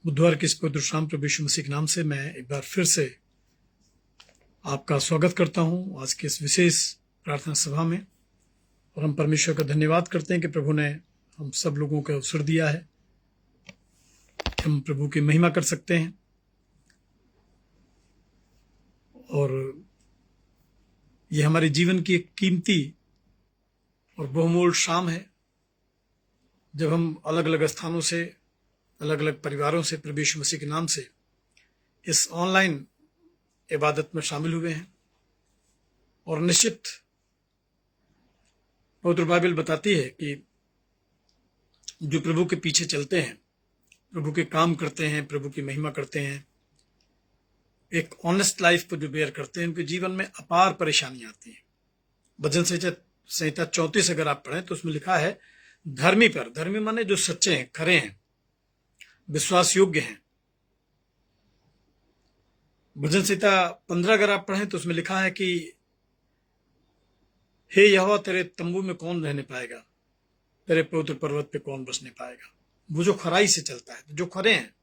बुधवार के इस पवित्र शाम प्रभु यीशु मसीह के नाम से मैं एक बार फिर से आपका स्वागत करता हूं आज के इस विशेष प्रार्थना सभा में। और हम परमेश्वर का धन्यवाद करते हैं कि प्रभु ने हम सब लोगों को अवसर दिया है, हम प्रभु की महिमा कर सकते हैं। और ये हमारे जीवन की एक कीमती और बहुमूल्य शाम है जब हम अलग अलग स्थानों से, अलग अलग परिवारों से प्रभु यीशु मसीह के नाम से इस ऑनलाइन इबादत में शामिल हुए हैं। और निश्चित पवित्र बाइबल बताती है कि जो प्रभु के पीछे चलते हैं, प्रभु के काम करते हैं, प्रभु की महिमा करते हैं, एक ऑनेस्ट लाइफ को जो बेयर करते हैं, उनके जीवन में अपार परेशानी आती है। भजन संहिता 34 अगर आप पढ़ें तो उसमें लिखा है धर्मी पर, धर्मी माने जो सच्चे हैं, खरे हैं, विश्वास योग्य हैं। भजन संहिता 15 अगर आप पढ़ें तो उसमें लिखा है कि हे यहोवा तेरे तंबू में कौन रहने पाएगा, तेरे पवित्र पर्वत पे कौन बसने पाएगा। वो जो खराई से चलता है, जो खरे हैं,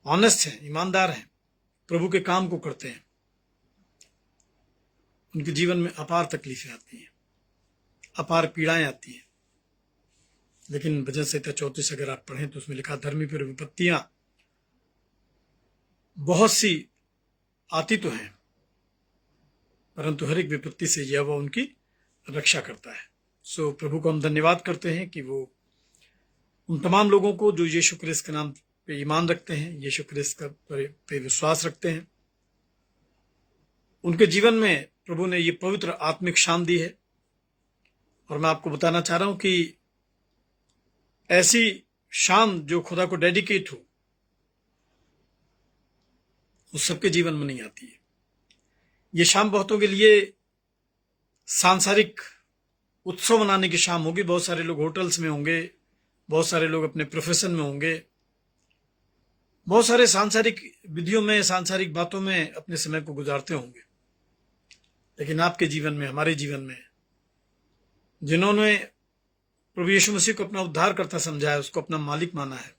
ऑनेस्ट हैं, ईमानदार हैं, प्रभु के काम को करते हैं, उनके जीवन में अपार तकलीफें आती हैं, अपार पीड़ाएं आती हैं। लेकिन भजन संहिता 34 अगर आप पढ़ें तो उसमें लिखा धर्मी पर विपत्तियां बहुत सी आती तो हैं, परंतु हर एक विपत्ति से यहोवा उनकी रक्षा करता है। सो प्रभु को हम धन्यवाद करते हैं कि वो उन तमाम लोगों को जो यीशु क्रिस्त के नाम पे ईमान रखते हैं, यीशु क्रिस्त पे विश्वास रखते हैं, उनके जीवन में प्रभु ने ये पवित्र आत्मिक शाम दी है। और मैं आपको बताना चाह रहा हूं कि ऐसी शाम जो खुदा को डेडिकेट हो, उस सबके जीवन में नहीं आती है। ये शाम बहुतों के लिए सांसारिक उत्सव मनाने की शाम होगी। बहुत सारे लोग होटल्स में होंगे, बहुत सारे लोग अपने प्रोफेशन में होंगे, बहुत सारे सांसारिक विधियों में, सांसारिक बातों में अपने समय को गुजारते होंगे। लेकिन आपके जीवन में, हमारे जीवन में, जिन्होंने प्रभु यीशु मसीह को अपना उद्धारकर्ता समझा है, उसको अपना मालिक माना है,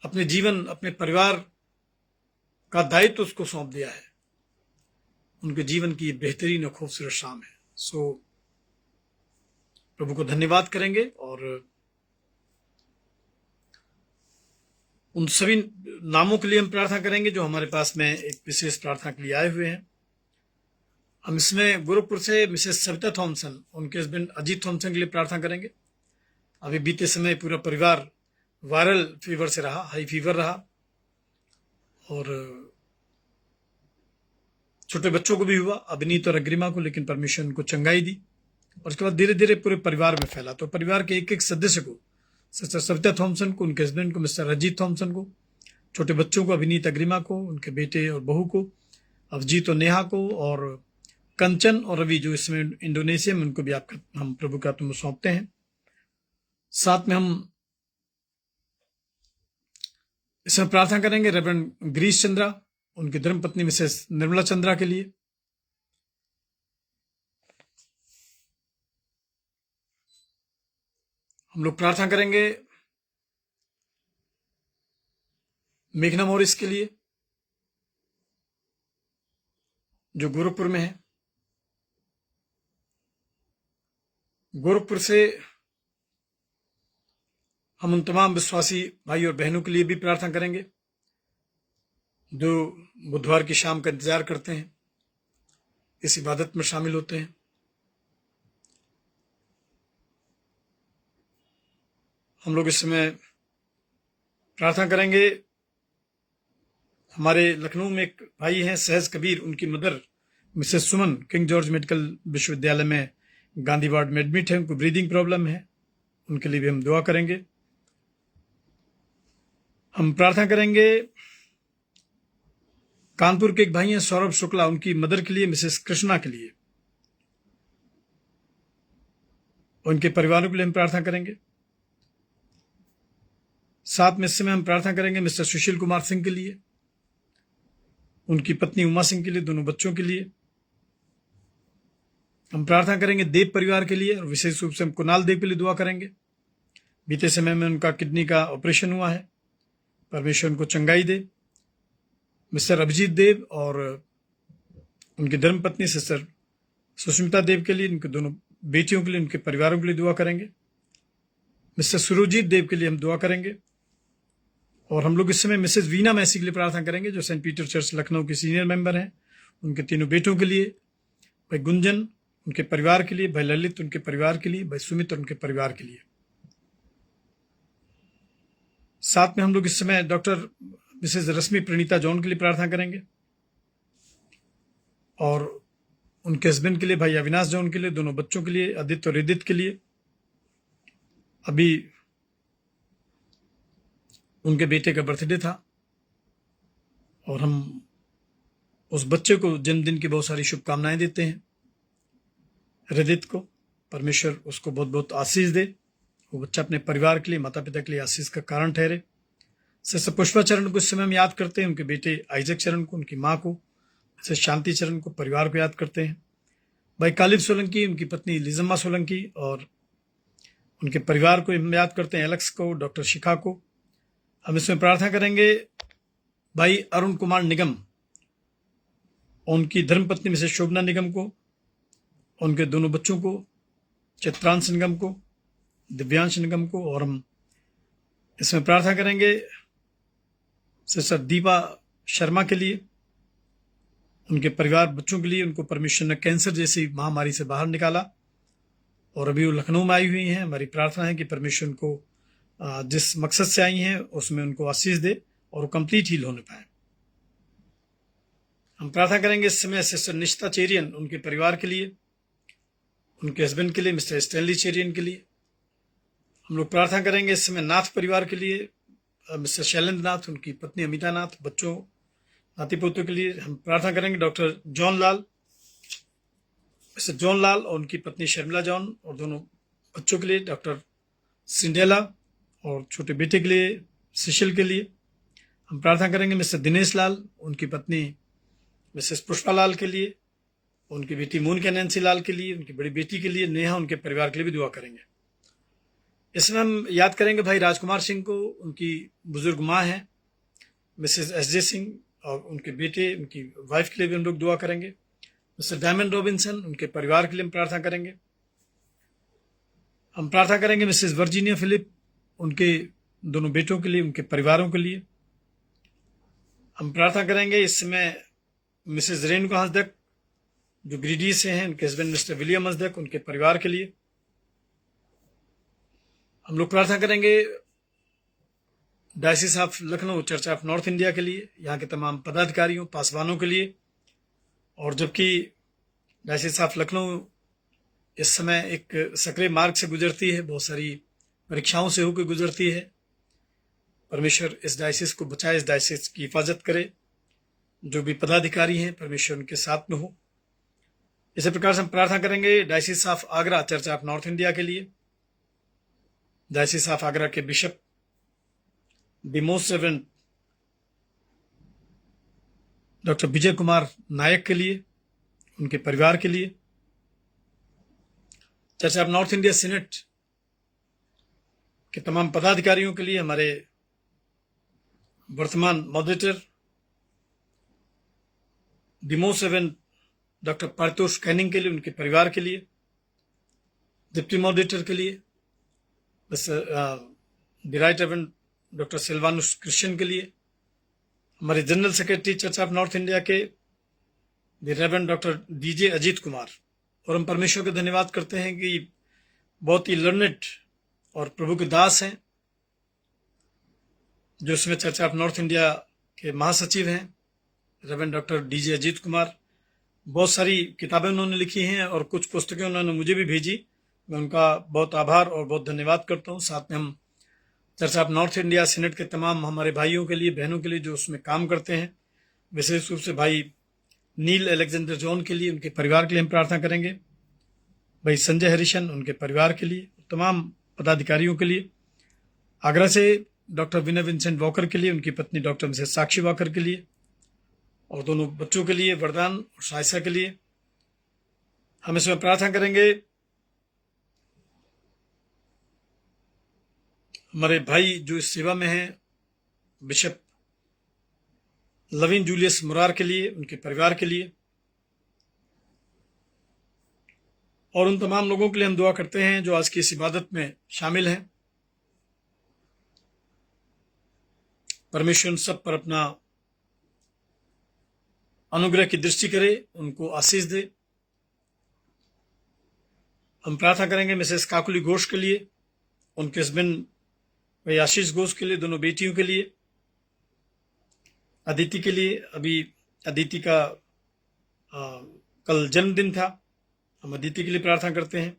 अपने जीवन, अपने परिवार का दायित्व उसको सौंप दिया है, उनके जीवन की बेहतरीन और खूबसूरत शाम है। सो प्रभु को धन्यवाद करेंगे और उन सभी नामों के लिए हम प्रार्थना करेंगे जो हमारे पास में एक विशेष प्रार्थना के लिए आए हुए हैं। हम इसमें गोरखपुर से मिसेस सविता थॉमसन, उनके हस्बैंड अजीत थॉमसन के लिए प्रार्थना करेंगे। अभी बीते समय पूरा परिवार वायरल फीवर से रहा, हाई फीवर रहा, और छोटे बच्चों को भी हुआ, अभिनीत और अग्रिमा को, लेकिन परमेश्वर उनको चंगाई दी। और उसके बाद धीरे धीरे पूरे परिवार में फैला। तो परिवार के एक एक सदस्य को, सिस्टर सविता थॉमसन को, उनके हस्बैंड को मिस्टर अजीत थॉमसन को, छोटे बच्चों को अभिनीत अग्रिमा को, उनके बेटे और बहू को, अवजीत और नेहा को, और कंचन और रवि जो इसमें इंडोनेशिया में, उनको भी हम प्रभु के हाथों में सौंपते हैं। साथ में हम इसमें प्रार्थना करेंगे रेवरेंड गिरीश चंद्रा, उनकी धर्मपत्नी मिसेस निर्मला चंद्रा के लिए। हम लोग प्रार्थना करेंगे मेघना मॉरिस के लिए जो गोरखपुर में है। गोरखपुर से हम उन तमाम विश्वासी भाई और बहनों के लिए भी प्रार्थना करेंगे जो बुधवार की शाम का इंतजार करते हैं, इस इबादत में शामिल होते हैं। हम लोग इस समय प्रार्थना करेंगे, हमारे लखनऊ में एक भाई हैं सहज कबीर, उनकी मदर मिसेस सुमन किंग जॉर्ज मेडिकल विश्वविद्यालय में गांधी वार्ड में एडमिट है, उनको ब्रीदिंग प्रॉब्लम है, उनके लिए भी हम दुआ करेंगे। हम प्रार्थना करेंगे कानपुर के एक भाई हैं सौरभ शुक्ला, उनकी मदर के लिए, मिसेस कृष्णा के लिए, उनके परिवारों के लिए हम प्रार्थना करेंगे। साथ में इस समय हम प्रार्थना करेंगे मिस्टर सुशील कुमार सिंह के लिए, उनकी पत्नी उमा सिंह के लिए, दोनों बच्चों के लिए। हम प्रार्थना करेंगे देव परिवार के लिए, और विशेष रूप से हम कुणाल देव के लिए दुआ करेंगे। बीते समय में उनका किडनी का ऑपरेशन हुआ है, परमेश्वर उनको चंगाई दे। मिस्टर अभिजीत देव और उनकी धर्मपत्नी सिस्टर सुष्मिता देव के लिए, उनके दोनों बेटियों के लिए, उनके परिवारों के लिए दुआ करेंगे। मिस्टर सुरजीत देव के लिए हम दुआ करेंगे। और हम लोग इस समय मिसेज वीना मैसी के लिए प्रार्थना करेंगे, जो सेंट पीटर चर्च लखनऊ के सीनियर मेंबर हैं, उनके तीनों बेटों के लिए, भाई गुंजन उनके परिवार के लिए, भाई ललित उनके परिवार के लिए, भाई सुमित उनके परिवार के लिए। साथ में हम लोग इस समय डॉक्टर मिसेज रश्मि प्रणीता जॉन के लिए प्रार्थना करेंगे और उनके हस्बैंड के लिए, भाई अविनाश जॉन के लिए, दोनों बच्चों के लिए, आदित्य और रिदित के लिए। अभी उनके बेटे का बर्थडे था और हम उस बच्चे को जन्मदिन की बहुत सारी शुभकामनाएं देते हैं। रिदित को परमेश्वर उसको बहुत बहुत आशीष दे, वो बच्चा अपने परिवार के लिए, माता पिता के लिए आशीष का कारण ठहरे। सिस्टर पुष्पा चरण को इस समय हम याद करते हैं, उनके बेटे आइजक चरण को, उनकी माँ को, सिस्टर शांति चरण को, परिवार को याद करते हैं। भाई कालिब सोलंकी, उनकी पत्नी लिजम्मा सोलंकी और उनके परिवार को हम याद करते हैं, एलेक्स को, डॉक्टर शिखा को। हम इसमें प्रार्थना करेंगे भाई अरुण कुमार निगम, उनकी धर्मपत्नी मिसेस शोभना निगम को, उनके दोनों बच्चों को, चित्रांश निगम को, दिव्यांश निगम को। और हम इसमें प्रार्थना करेंगे सिस्टर दीपा शर्मा के लिए, उनके परिवार, बच्चों के लिए। उनको परमेश्वर ने कैंसर जैसी महामारी से बाहर निकाला और अभी वो लखनऊ में आई हुई हैं। हमारी प्रार्थना है कि परमेश्वर उनको जिस मकसद से आई हैं उसमें उनको आशीष दे और वो कंप्लीट हील होने पाए। हम प्रार्थना करेंगे इस समय सिस्टर निष्ठा चेरियन, उनके परिवार के लिए, उनके हस्बैंड के लिए, मिस्टर स्टैनली चेरियन के लिए। हम लोग प्रार्थना करेंगे इस समय नाथ परिवार के लिए, मिस्टर शैलेंद्र नाथ, उनकी पत्नी अमिता नाथ, बच्चों, नाती पोतों के लिए। हम प्रार्थना करेंगे डॉक्टर जॉन लाल, मिस्टर जॉन लाल और उनकी पत्नी शर्मिला जॉन और दोनों बच्चों के लिए, डॉक्टर सिंडेला और छोटे बेटे के लिए, सिशिल के लिए। हम प्रार्थना करेंगे मिस्टर दिनेश लाल, उनकी पत्नी मिसेस पुष्पा लाल के लिए, उनकी बेटी मोनिका नैंसी लाल के लिए, उनकी बड़ी बेटी के लिए, नेहा, उनके परिवार के लिए भी दुआ करेंगे। इसमें हम याद करेंगे भाई राजकुमार सिंह को, उनकी बुजुर्ग माँ है मिसेस एस.जे. सिंह और उनके बेटे, उनकी वाइफ के लिए भी हम लोग दुआ करेंगे। मिस्टर डायमंड रॉबिन्सन, उनके परिवार के लिए हम प्रार्थना करेंगे। हम प्रार्थना करेंगे मिसेस वर्जीनिया फिलिप, उनके दोनों बेटों के लिए, उनके परिवारों के लिए। हम प्रार्थना करेंगे इस समय मिसेस रेणुका हंसदक, जो ग्रीडी से हैं, उनके हस्बैंड मिस्टर विलियम हंसदक, उनके परिवार के लिए। हम लोग प्रार्थना करेंगे diocese of Lucknow, church of north India के लिए, यहाँ के तमाम पदाधिकारियों, पासवानों के लिए। और जबकि डायसिस ऑफ लखनऊ इस समय एक सक्रिय मार्ग से गुजरती है, बहुत सारी परीक्षाओं से होकर गुजरती है, परमेश्वर इस डायसिस को बचाए, इस डायसिस की हिफाजत करे। जो भी पदाधिकारी हैं परमेश्वर उनके साथ में हो। इसी प्रकार से हम प्रार्थना करेंगे diocese of Agra, church of north India के लिए, डायसिस ऑफ आगरा के bishop the most reverend doctor Vijay Kumar Nayak के लिए, उनके परिवार के लिए। Church of north India senate के तमाम पदाधिकारियों के लिए, हमारे वर्तमान moderator the most reverend doctor Paritosh Canning के लिए, उनके परिवार के लिए। डिप्टी मॉडरेटर के लिए the right reverend doctor Silvanus Christian के लिए। हमारे general secretary church of north India के the reverend doctor DJ Ajit Kumar. और हम परमेश्वर का धन्यवाद करते हैं कि बहुत ही लर्नेड और प्रभु के दास हैं, जो इसमें चर्च ऑफ नॉर्थ इंडिया के महासचिव हैं, reverend doctor DJ Ajit Kumar. बहुत सारी किताबें उन्होंने लिखी हैं और कुछ पुस्तकें उन्होंने मुझे भी भेजी। मैं उनका बहुत आभार और बहुत धन्यवाद करता हूँ। साथ में हम church of north India senate के तमाम हमारे भाइयों के लिए, बहनों के लिए जो उसमें काम करते हैं, विशेष रूप से भाई नील अलेक्जेंडर जॉन के लिए, उनके परिवार के लिए हम प्रार्थना करेंगे। भाई संजय हरिशन, उनके परिवार के लिए, तमाम पदाधिकारियों के लिए। आगरा से डॉक्टर विनय विंसेंट वॉकर के लिए, उनकी पत्नी डॉक्टर मिसेस साक्षी वॉकर के लिए और दोनों बच्चों के लिए, वरदान और साइसा के लिए। हम इसमें प्रार्थना करेंगे हमारे भाई जो इस सेवा में हैं, बिशप लविन जूलियस मुरार के लिए, उनके परिवार के लिए और उन तमाम लोगों के लिए हम दुआ करते हैं जो आज की इस इबादत में शामिल हैं। परमेश्वर उन सब पर अपना अनुग्रह की दृष्टि करे, उनको आशीष दे। हम प्रार्थना करेंगे मिसेस काकुली घोष के लिए, उनके हस्बैंड भाई आशीष घोष के लिए, दोनों बेटियों के लिए, अदिति के लिए। अभी अदिति का कल जन्मदिन था, हम अदिति के लिए प्रार्थना करते हैं।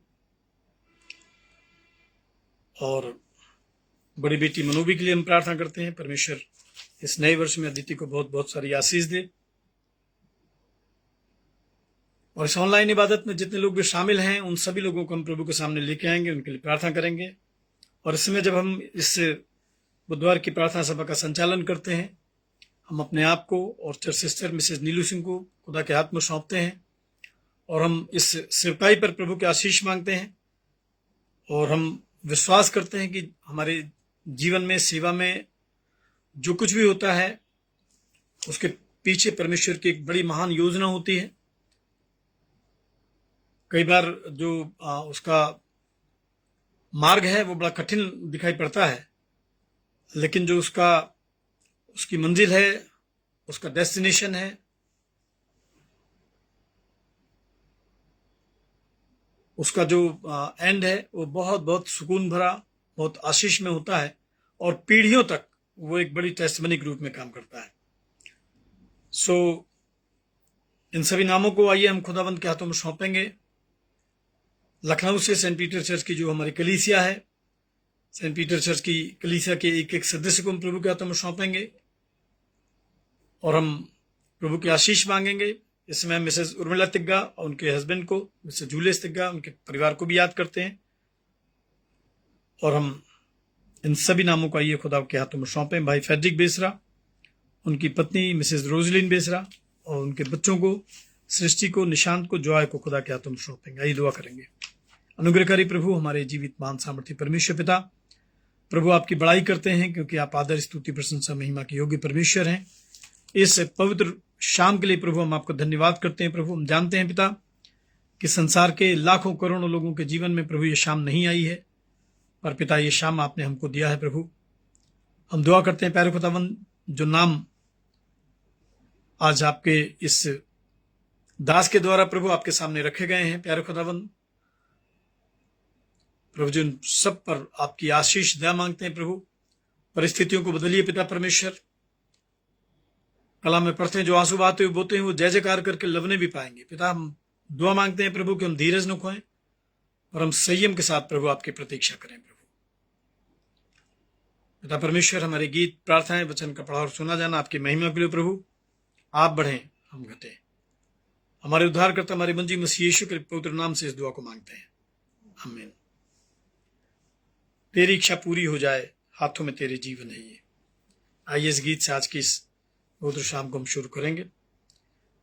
और बड़ी बेटी मनोबी के लिए हम प्रार्थना करते हैं। परमेश्वर इस नए वर्ष में अदिति को बहुत बहुत सारी आशीष दे। और इस ऑनलाइन इबादत में जितने लोग भी शामिल हैं उन सभी लोगों को हम प्रभु के सामने लेके आएंगे, उनके लिए प्रार्थना करेंगे। और इस समय जब हम इस बुधवार की प्रार्थना सभा का संचालन करते हैं, हम अपने आप को और चर्च सिस्टर मिसेस नीलू सिंह को खुदा के हाथ में सौंपते हैं और हम इस सेवकाई पर प्रभु के आशीष मांगते हैं। और हम विश्वास करते हैं कि हमारे जीवन में, सेवा में जो कुछ भी होता है उसके पीछे परमेश्वर की एक बड़ी महान योजना होती है। कई बार जो उसका मार्ग है वो बड़ा कठिन दिखाई पड़ता है, लेकिन जो उसकी मंजिल है, उसका डेस्टिनेशन है, उसका जो एंड है वो बहुत बहुत सुकून भरा, बहुत आशीष में होता है और पीढ़ियों तक वो एक बड़ी टेस्टमनी के रूप में काम करता है। इन सभी नामों को आइए हम खुदाबंद के हाथों में सौंपेंगे। लखनऊ से सेंट पीटर चर्च की जो हमारी कलीसिया है, सेंट पीटर चर्च की कलीसिया के एक एक सदस्य को हम प्रभु के हाथों में सौंपेंगे और हम प्रभु की आशीष मांगेंगे। इस समय मिसेस उर्मिला तिग्गा और उनके हस्बैंड को, मिसेस जूलियस तिग्गा, उनके परिवार को भी याद करते हैं। और हम इन सभी नामों को आइए खुदा के हाथों में सौंपें। भाई फैड्रिक बेसरा, उनकी पत्नी मिसेस रोजलिन बेसरा और उनके बच्चों को, सृष्टि को, निशांत को, जॉय को खुदा के हाथों में सौंपेंगे। आइए दुआ करेंगे। अनुग्रहकारी प्रभु, हमारे जीवित महान सामर्थ्य परमेश्वर पिता, प्रभु आपकी बड़ाई करते हैं क्योंकि आप आदर, स्तुति, प्रशंसा, महिमा के योग्य परमेश्वर हैं। इस पवित्र शाम के लिए प्रभु हम आपको धन्यवाद करते हैं। प्रभु हम जानते हैं पिता कि संसार के लाखों करोड़ों लोगों के जीवन में प्रभु ये शाम नहीं आई है, पर पिता ये शाम आपने हमको दिया है। प्रभु हम दुआ करते हैं प्यारे खुदावंद, जो नाम आज आपके इस दास के द्वारा प्रभु आपके सामने रखे गए हैं, प्यारे खुदावंद प्रभु जी उन सब पर आपकी आशीष दया मांगते हैं। प्रभु परिस्थितियों को बदलिए पिता परमेश्वर। कला में पढ़ते हैं जो आंसू बहाते हुए बोते हैं वो जय जयकार करके लवने भी पाएंगे। पिता हम दुआ मांगते हैं प्रभु कि हम धीरज न खोएं और हम संयम के साथ प्रभु आपकी प्रतीक्षा करें। प्रभु पिता परमेश्वर, हमारे गीत, प्रार्थनाएं, वचन का पढ़ा और सुना जाना आपकी महिमा के लिए प्रभु आप बढ़ें, हम घटें। हमारे उद्धारकर्ता हमारे मंजी मसीह यीशु के पवित्र नाम से इस दुआ को मांगते हैं, आमीन। तेरी इच्छा पूरी हो जाए, हाथों में तेरे जीवन है ये। आइए इस गीत से आज की इस पवित्र शाम को हम शुरू करेंगे।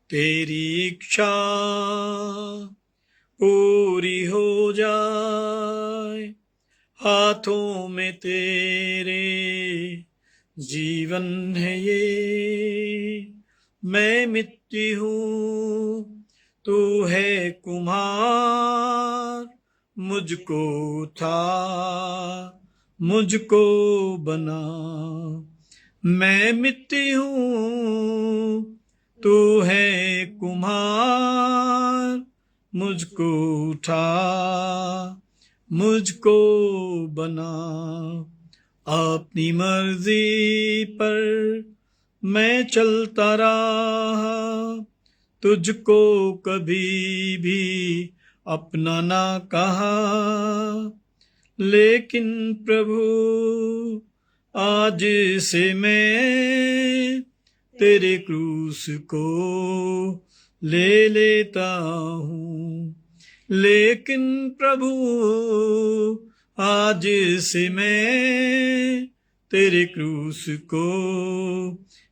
तेरी इच्छा पूरी हो जाए, हाथों में तेरे जीवन है ये। मैं मिट्टी हूँ, तू है कुम्हार, मुझको उठा, मुझको बना। मैं मिट्टी हूँ, तू है कुम्हार, मुझको उठा, मुझको बना। अपनी मर्जी पर मैं चलता रहा, तुझको कभी भी अपना ना कहा। लेकिन प्रभु आज से मैं तेरे क्रूस को ले लेता हूँ। लेकिन प्रभु आज से मैं तेरे क्रूस को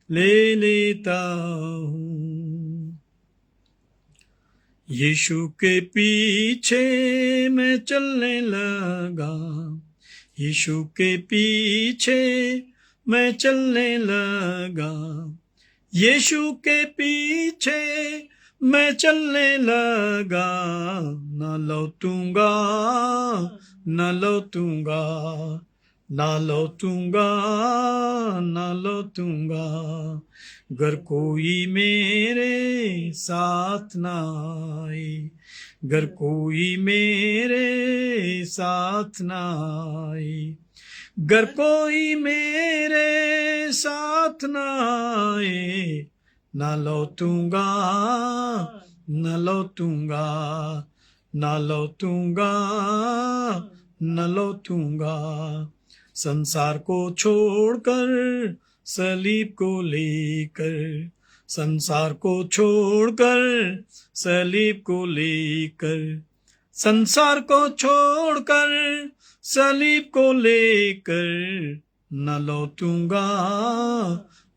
ले लेता हूँ। यीशु के पीछे मैं चलने लगा, यीशु के पीछे मैं चलने लगा, यीशु के पीछे मैं चलने लगा, न लौटूंगा, न लौटूंगा, न लौटूंगा, न लौटूंगा, गर कोई मेरे साथ ना आए, गर कोई मेरे साथ ना आए, गर कोई मेरे साथ ना आए, न लौटूंगा, न लौटूंगा, न लौटूंगा, न लौटूंगा, संसार को छोड़कर सलीब को लेकर, संसार को छोड़कर सलीब को लेकर, संसार को छोड़कर सलीब को लेकर, न लौटूंगा,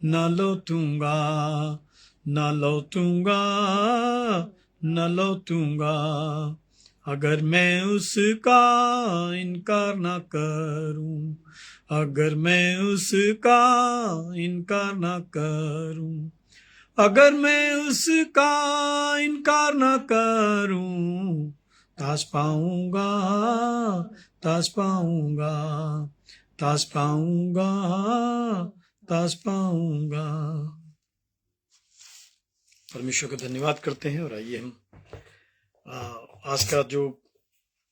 न लौटूंगा, न लौटूंगा, न लौटूंगा, अगर मैं उसका इनकार न करूं, अगर मैं उसका इनकार न करूं, अगर मैं उसका इनकार न करूं, ताज पाऊंगा, ताज पाऊंगा, ताज पाऊंगा, ताज पाऊंगा। परमेश्वर का धन्यवाद करते हैं और आइए हम आज का जो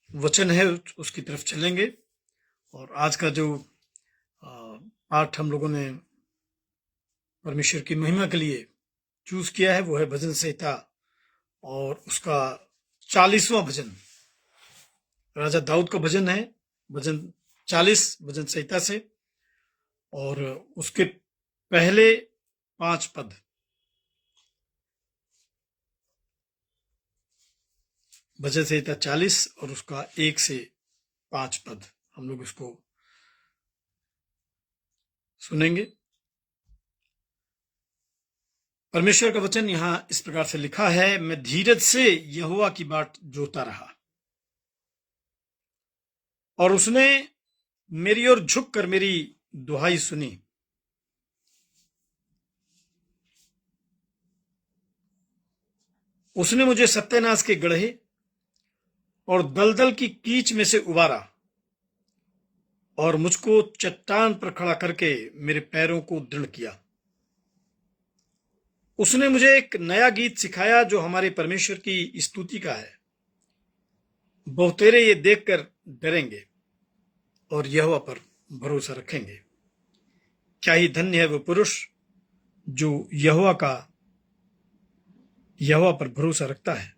वचन है उसकी तरफ चलेंगे। और आज का जो पाठ हम लोगों ने परमेश्वर की महिमा के लिए चूज किया है वो है भजन संहिता और उसका 40वां भजन। राजा दाऊद का भजन है, भजन 40 भजन संहिता से, और उसके पहले 5 पद। भजन संहिता 40 और उसका 1 से 5 पद हम लोग इसको सुनेंगे। परमेश्वर का वचन यहां इस प्रकार से लिखा है, मैं धीरज से यहोवा की बाट जोता रहा और उसने मेरी ओर झुककर मेरी दुहाई सुनी। उसने मुझे सत्यानाश के गड्ढे और दलदल की कीच में से उबारा और मुझको चट्टान पर खड़ा करके मेरे पैरों को दृढ़ किया। उसने मुझे एक नया गीत सिखाया जो हमारे परमेश्वर की स्तुति का है। बहुतेरे ये देखकर डरेंगे और यहोवा पर भरोसा रखेंगे। क्या ही धन्य है वो पुरुष जो यहोवा पर भरोसा रखता है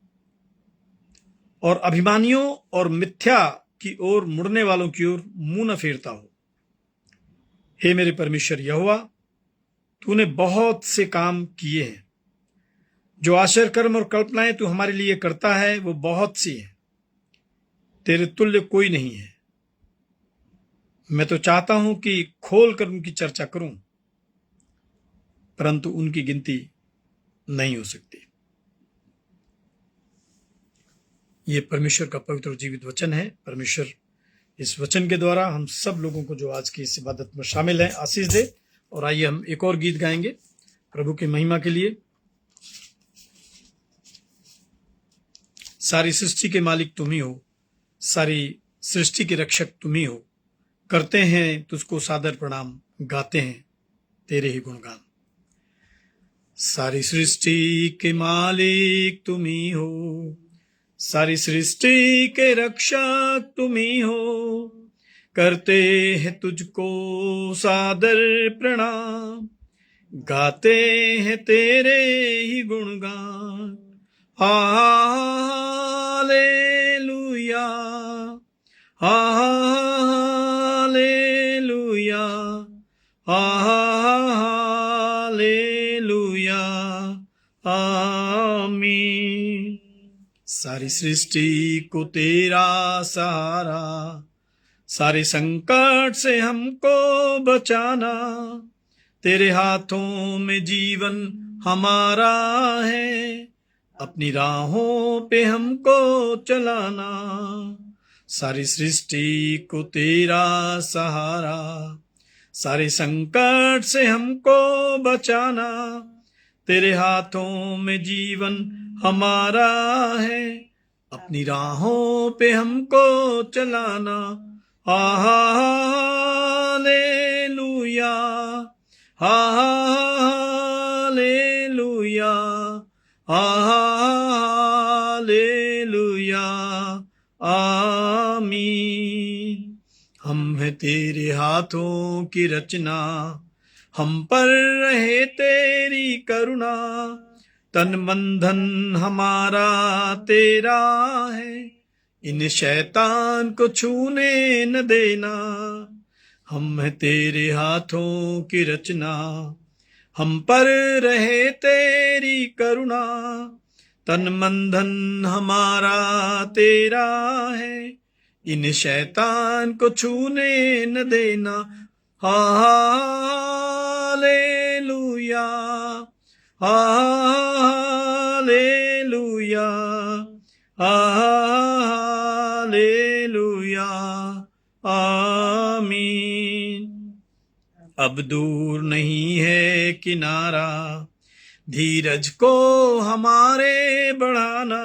और अभिमानियों और मिथ्या की ओर मुड़ने वालों की ओर मुंह न फेरता हो। हे मेरे परमेश्वर यहोवा, तूने बहुत से काम किए हैं। जो आश्चर्य कर्म और कल्पनाएं तू हमारे लिए करता है वो बहुत सी हैं, तेरे तुल्य कोई नहीं है। मैं तो चाहता हूं कि खोल कर उनकी चर्चा करूं, परंतु उनकी गिनती नहीं हो सकती। ये परमेश्वर का पवित्र जीवित वचन है। परमेश्वर इस वचन के द्वारा हम सब लोगों को जो आज की इस इबादत में शामिल है आशीष दे। और आइए हम एक और गीत गाएंगे प्रभु की महिमा के लिए। सारी सृष्टि के मालिक तुम ही हो, सारी सृष्टि के रक्षक तुम ही हो। करते हैं तुझको सादर प्रणाम, गाते हैं तेरे ही गुणगान। सारी सृष्टि के मालिक तुम ही हो, सारी सृष्टि के रक्षक तुम ही हो। करते हैं तुझको सादर प्रणाम, गाते हैं तेरे ही गुणगान। हालेलुया, हालेलुया, हालेलुया, आमीन। सारी सृष्टि को तेरा सहारा, सारे संकट से हमको बचाना। तेरे हाथों में जीवन हमारा है, अपनी राहों पे हमको चलाना। सारी सृष्टि को तेरा सहारा, सारे संकट से हमको बचाना, तेरे हाथों में जीवन हमारा है, अपनी राहों पे हमको चलाना। हालेलुया, हालेलुया, हालेलुया, आमीन। हम हैं तेरे हाथों की रचना, हम पर रहे तेरी करुणा, तन मन धन हमारा तेरा है, इन शैतान को छूने न देना। हम हैं तेरे हाथों की रचना, हम पर रहे तेरी करुणा, तन मन धन हमारा तेरा है, इन शैतान को छूने न देना। हालेलुया, हालेलुया, हालेलुया, आमीन। अब दूर नहीं है किनारा, धीरज को हमारे बढ़ाना,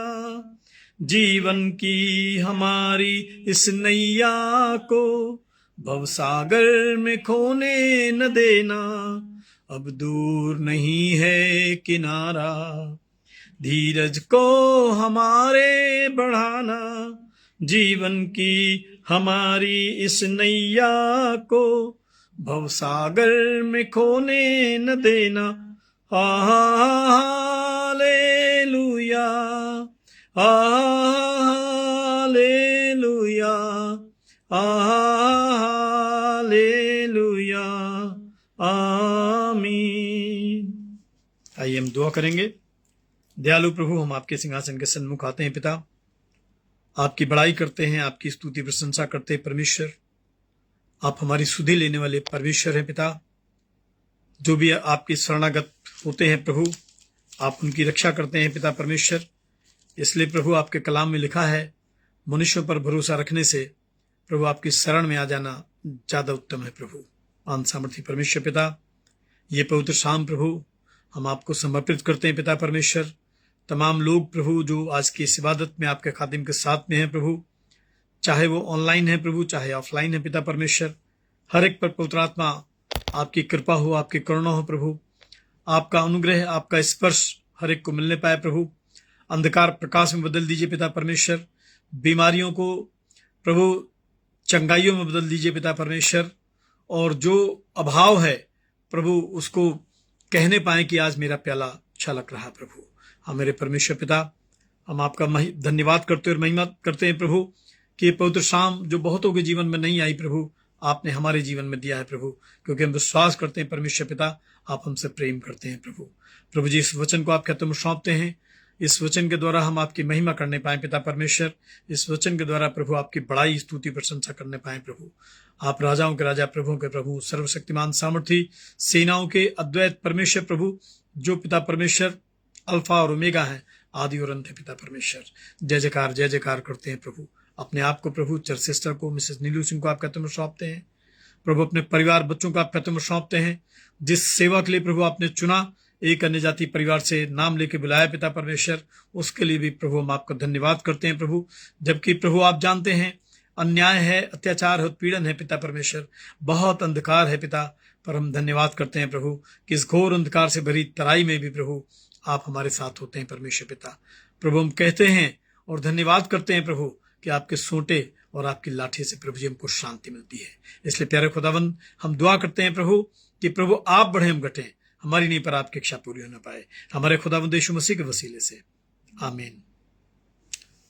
जीवन की हमारी इस नैया को भवसागर में खोने न देना। अब दूर नहीं है किनारा, धीरज को हमारे बढ़ाना, जीवन की हमारी इस नैया को भवसागर में खोने न देना। हालेलुया, हालेलुया, हालेलुया, आमीन। आइए हम दुआ करेंगे। दयालु प्रभु, हम आपके सिंहासन के सन्मुख आते हैं पिता, आपकी बड़ाई करते हैं, आपकी स्तुति प्रशंसा करते हैं परमेश्वर। आप हमारी सुधि लेने वाले परमेश्वर हैं पिता। जो भी आपकी शरणागत होते हैं प्रभु, आप उनकी रक्षा करते हैं पिता परमेश्वर। इसलिए प्रभु आपके कलाम में लिखा है, मनुष्यों पर भरोसा रखने से प्रभु आपकी शरण में आ जाना ज्यादा उत्तम है प्रभु। आन सामर्थी परमेश्वर पिता, ये पवित्र शाम प्रभु हम आपको समर्पित करते हैं पिता परमेश्वर। तमाम लोग प्रभु जो आज की इस इबादत में आपके खादिम के साथ में हैं प्रभु, चाहे वो ऑनलाइन है प्रभु, चाहे ऑफलाइन है पिता परमेश्वर, हर एक पर पवित्र आत्मा आपकी कृपा हो, आपकी करुणा हो प्रभु, आपका अनुग्रह, आपका स्पर्श हर एक को मिलने पाए प्रभु। अंधकार प्रकाश में बदल दीजिए पिता परमेश्वर, बीमारियों को प्रभु चंगाइयों में बदल दीजिए पिता परमेश्वर, और जो अभाव है प्रभु उसको कहने पाए कि आज मेरा प्याला छलक रहा प्रभु। हाँ मेरे परमेश्वर पिता, हम आपका धन्यवाद करते और महिमा करते हैं प्रभु कि ये पवित्र शाम जो बहुतों के जीवन में नहीं आई प्रभु, आपने हमारे जीवन में दिया है प्रभु, क्योंकि हम विश्वास करते हैं परमेश्वर पिता आप हमसे प्रेम करते हैं प्रभु। प्रभु जी, इस वचन को आपके हाथों में सौंपते हैं, इस वचन के द्वारा हम आपकी महिमा करने पाए पिता परमेश्वर। इस वचन के द्वारा प्रभु आपकी बड़ाई स्तुति प्रशंसा करने पाए प्रभु। आप राजाओं के राजा, प्रभुओं के प्रभु, सर्वशक्तिमान सामर्थी सेनाओं के अद्वैत परमेश्वर प्रभु, जो पिता परमेश्वर अल्फा और ओमेगा है, आदि और अंत है पिता परमेश्वर। जय जयकार करते हैं प्रभु। अपने आप को प्रभु चर्च सिस्टर को, मिसेस नीलू सिंह को आपके हाथों में सौंपते हैं प्रभु। अपने परिवार बच्चों को आपके हाथों में सौंपते हैं। जिस सेवा के लिए प्रभु आपने चुना, एक अन्य जाति परिवार से नाम लेके बुलाया पिता परमेश्वर, उसके लिए भी प्रभु हम आपका धन्यवाद करते हैं प्रभु। जबकि प्रभु आप जानते हैं अन्याय है, अत्याचार है, उत्पीड़न है पिता परमेश्वर, बहुत अंधकार है पिता, पर हम धन्यवाद करते हैं प्रभु कि इस घोर अंधकार से भरी तराई में भी प्रभु आप हमारे साथ होते हैं परमेश्वर पिता। प्रभु हम कहते हैं और धन्यवाद करते हैं प्रभु कि आपके सोंटे और आपकी लाठी से प्रभु जी हमको शांति मिलती है। इसलिए प्यारे खुदावंद, हम दुआ करते हैं प्रभु कि प्रभु आप बढ़े हम घटें, हमारी नहीं पर आपकी इच्छा पूरी हो न पाए, हमारे खुदावंद यीशु मसीह के वसीले से, आमीन।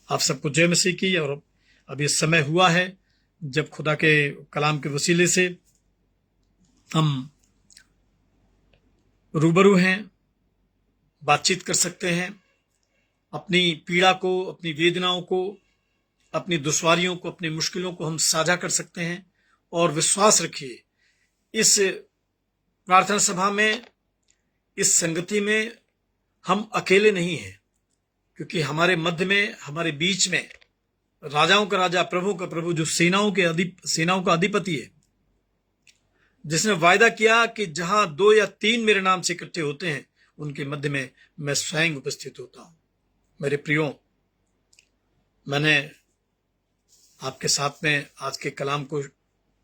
आप सबको जय मसीह की। और अब ये समय हुआ है जब खुदा के कलाम के वसीले से हम रूबरू हैं, बातचीत कर सकते हैं, अपनी पीड़ा को, अपनी वेदनाओं को, अपनी दुश्वारियों को, अपनी मुश्किलों को हम साझा कर सकते हैं। और विश्वास रखिए, इस प्रार्थना सभा में, इस संगति में हम अकेले नहीं हैं, क्योंकि हमारे मध्य में, हमारे बीच में राजाओं का राजा, प्रभु का प्रभु, जो सेनाओं का अधिपति है, जिसने वायदा किया कि जहां 2 या 3 मेरे नाम से इकट्ठे होते हैं उनके मध्य में मैं स्वयं उपस्थित होता हूं। मेरे प्रियो, मैंने आपके साथ में आज के कलाम को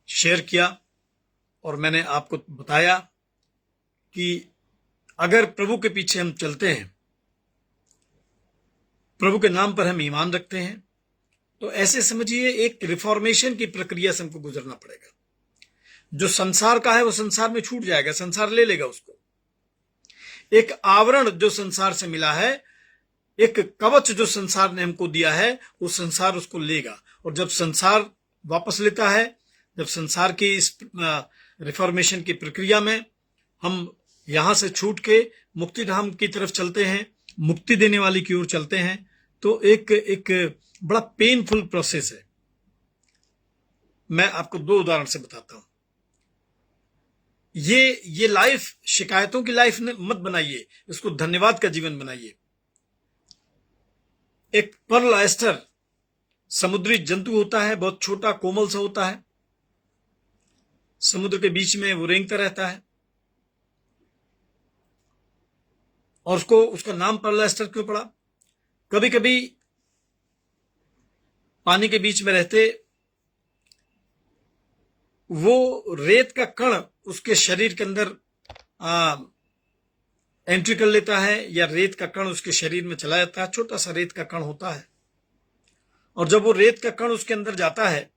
शेयर किया और मैंने आपको बताया कि अगर प्रभु के पीछे हम चलते हैं, प्रभु के नाम पर हम ईमान रखते हैं, तो ऐसे समझिए एक रिफॉर्मेशन की प्रक्रिया से हमको गुजरना पड़ेगा। जो संसार का है वो संसार में छूट जाएगा, संसार ले लेगा उसको। एक आवरण जो संसार से मिला है, एक कवच जो संसार ने हमको दिया है, वो संसार उसको लेगा। और जब संसार वापस लेता है, जब संसार की इस रिफॉर्मेशन की प्रक्रिया में हम यहां से छूट के मुक्ति धाम की तरफ चलते हैं, मुक्ति देने वाली की ओर चलते हैं, तो एक बड़ा पेनफुल प्रोसेस है। मैं आपको 2 उदाहरण से बताता हूं। ये लाइफ शिकायतों की लाइफ मत बनाइए, इसको धन्यवाद का जीवन बनाइए। एक पर्ल ऑयस्टर समुद्री जंतु होता है, बहुत छोटा कोमल सा होता है, समुद्र के बीच में वो रेंगता रहता है। और उसका नाम पर्ल ऑयस्टर क्यों पड़ा? कभी कभी पानी के बीच में रहते वो रेत का कण उसके शरीर के अंदर एंट्री कर लेता है, या रेत का कण उसके शरीर में चला जाता है। छोटा सा रेत का कण होता है, और जब वो रेत का कण उसके अंदर जाता है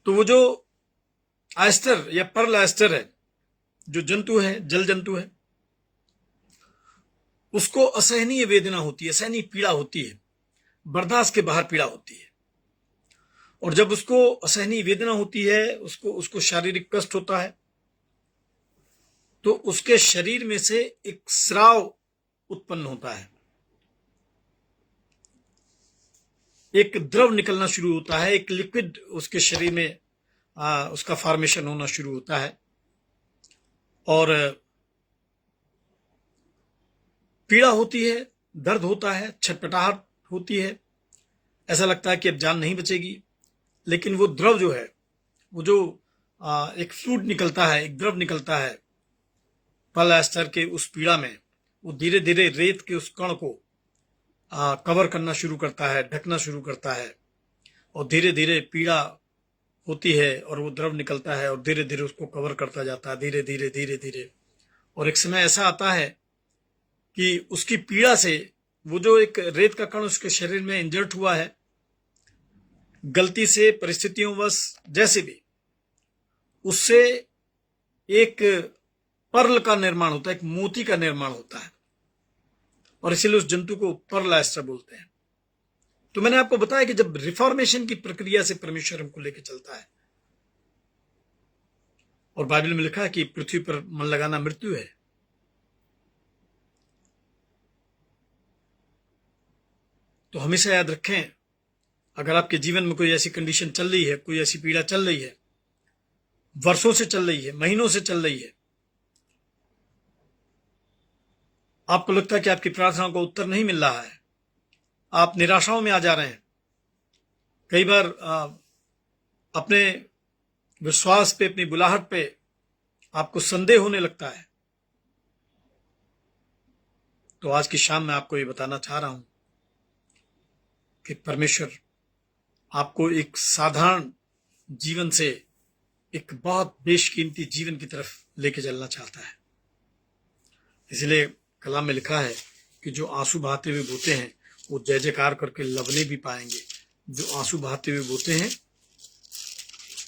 तो वो जो ऑयस्टर या पर्ल ऑयस्टर है, जो जंतु है, जल जंतु है, उसको असहनीय वेदना होती है, असहनीय पीड़ा होती है, बर्दाश्त के बाहर पीड़ा होती है। और जब उसको असहनीय वेदना होती है, उसको शारीरिक कष्ट होता है, तो उसके शरीर में से एक स्राव उत्पन्न होता है, एक द्रव निकलना शुरू होता है, एक लिक्विड उसके शरीर में उसका फॉर्मेशन होना शुरू होता है, और पीड़ा होती है, दर्द होता है, छटपटाहट होती है, ऐसा लगता है कि अब जान नहीं बचेगी। लेकिन वो द्रव जो है, वो जो एक फ्लूइड निकलता है, एक द्रव निकलता है पर्ल ऑयस्टर के उस पीड़ा में, वो धीरे धीरे रेत के उस कण को कवर करना शुरू करता है, ढकना शुरू करता है, और धीरे धीरे पीड़ा होती है और वो द्रव निकलता है और धीरे धीरे उसको कवर करता जाता है, धीरे धीरे धीरे धीरे। और एक समय ऐसा आता है कि उसकी पीड़ा से वो जो एक रेत का कण उसके शरीर में इंजर्ट हुआ है, गलती से, परिस्थितियों वश, जैसे भी, उससे एक पर्ल का निर्माण होता है, एक मोती का निर्माण होता है, और इसीलिए उस जंतु को पर्ल ऑयस्टर बोलते हैं। तो मैंने आपको बताया कि जब रिफॉर्मेशन की प्रक्रिया से परमेश्वर हमको लेके चलता है, और बाइबल में लिखा है कि पृथ्वी पर मन लगाना मृत्यु है, तो हमेशा याद रखें, अगर आपके जीवन में कोई ऐसी कंडीशन चल रही है, कोई ऐसी पीड़ा चल रही है, वर्षों से चल रही है, महीनों से चल रही है, आपको लगता है कि आपकी प्रार्थनाओं का उत्तर नहीं मिल रहा है, आप निराशाओं में आ जा रहे हैं, कई बार अपने विश्वास पे, अपनी बुलाहट पे आपको संदेह होने लगता है, तो आज की शाम में आपको ये बताना चाह रहा हूं कि परमेश्वर आपको एक साधारण जीवन से एक बहुत बेशकीमती जीवन की तरफ लेके चलना चाहता है। इसलिए कलाम में लिखा है कि जो आंसू बहाते हुए बोते हैं वो जय जयकार करके लवने भी पाएंगे। जो आंसू बहाते हुए बोते हैं,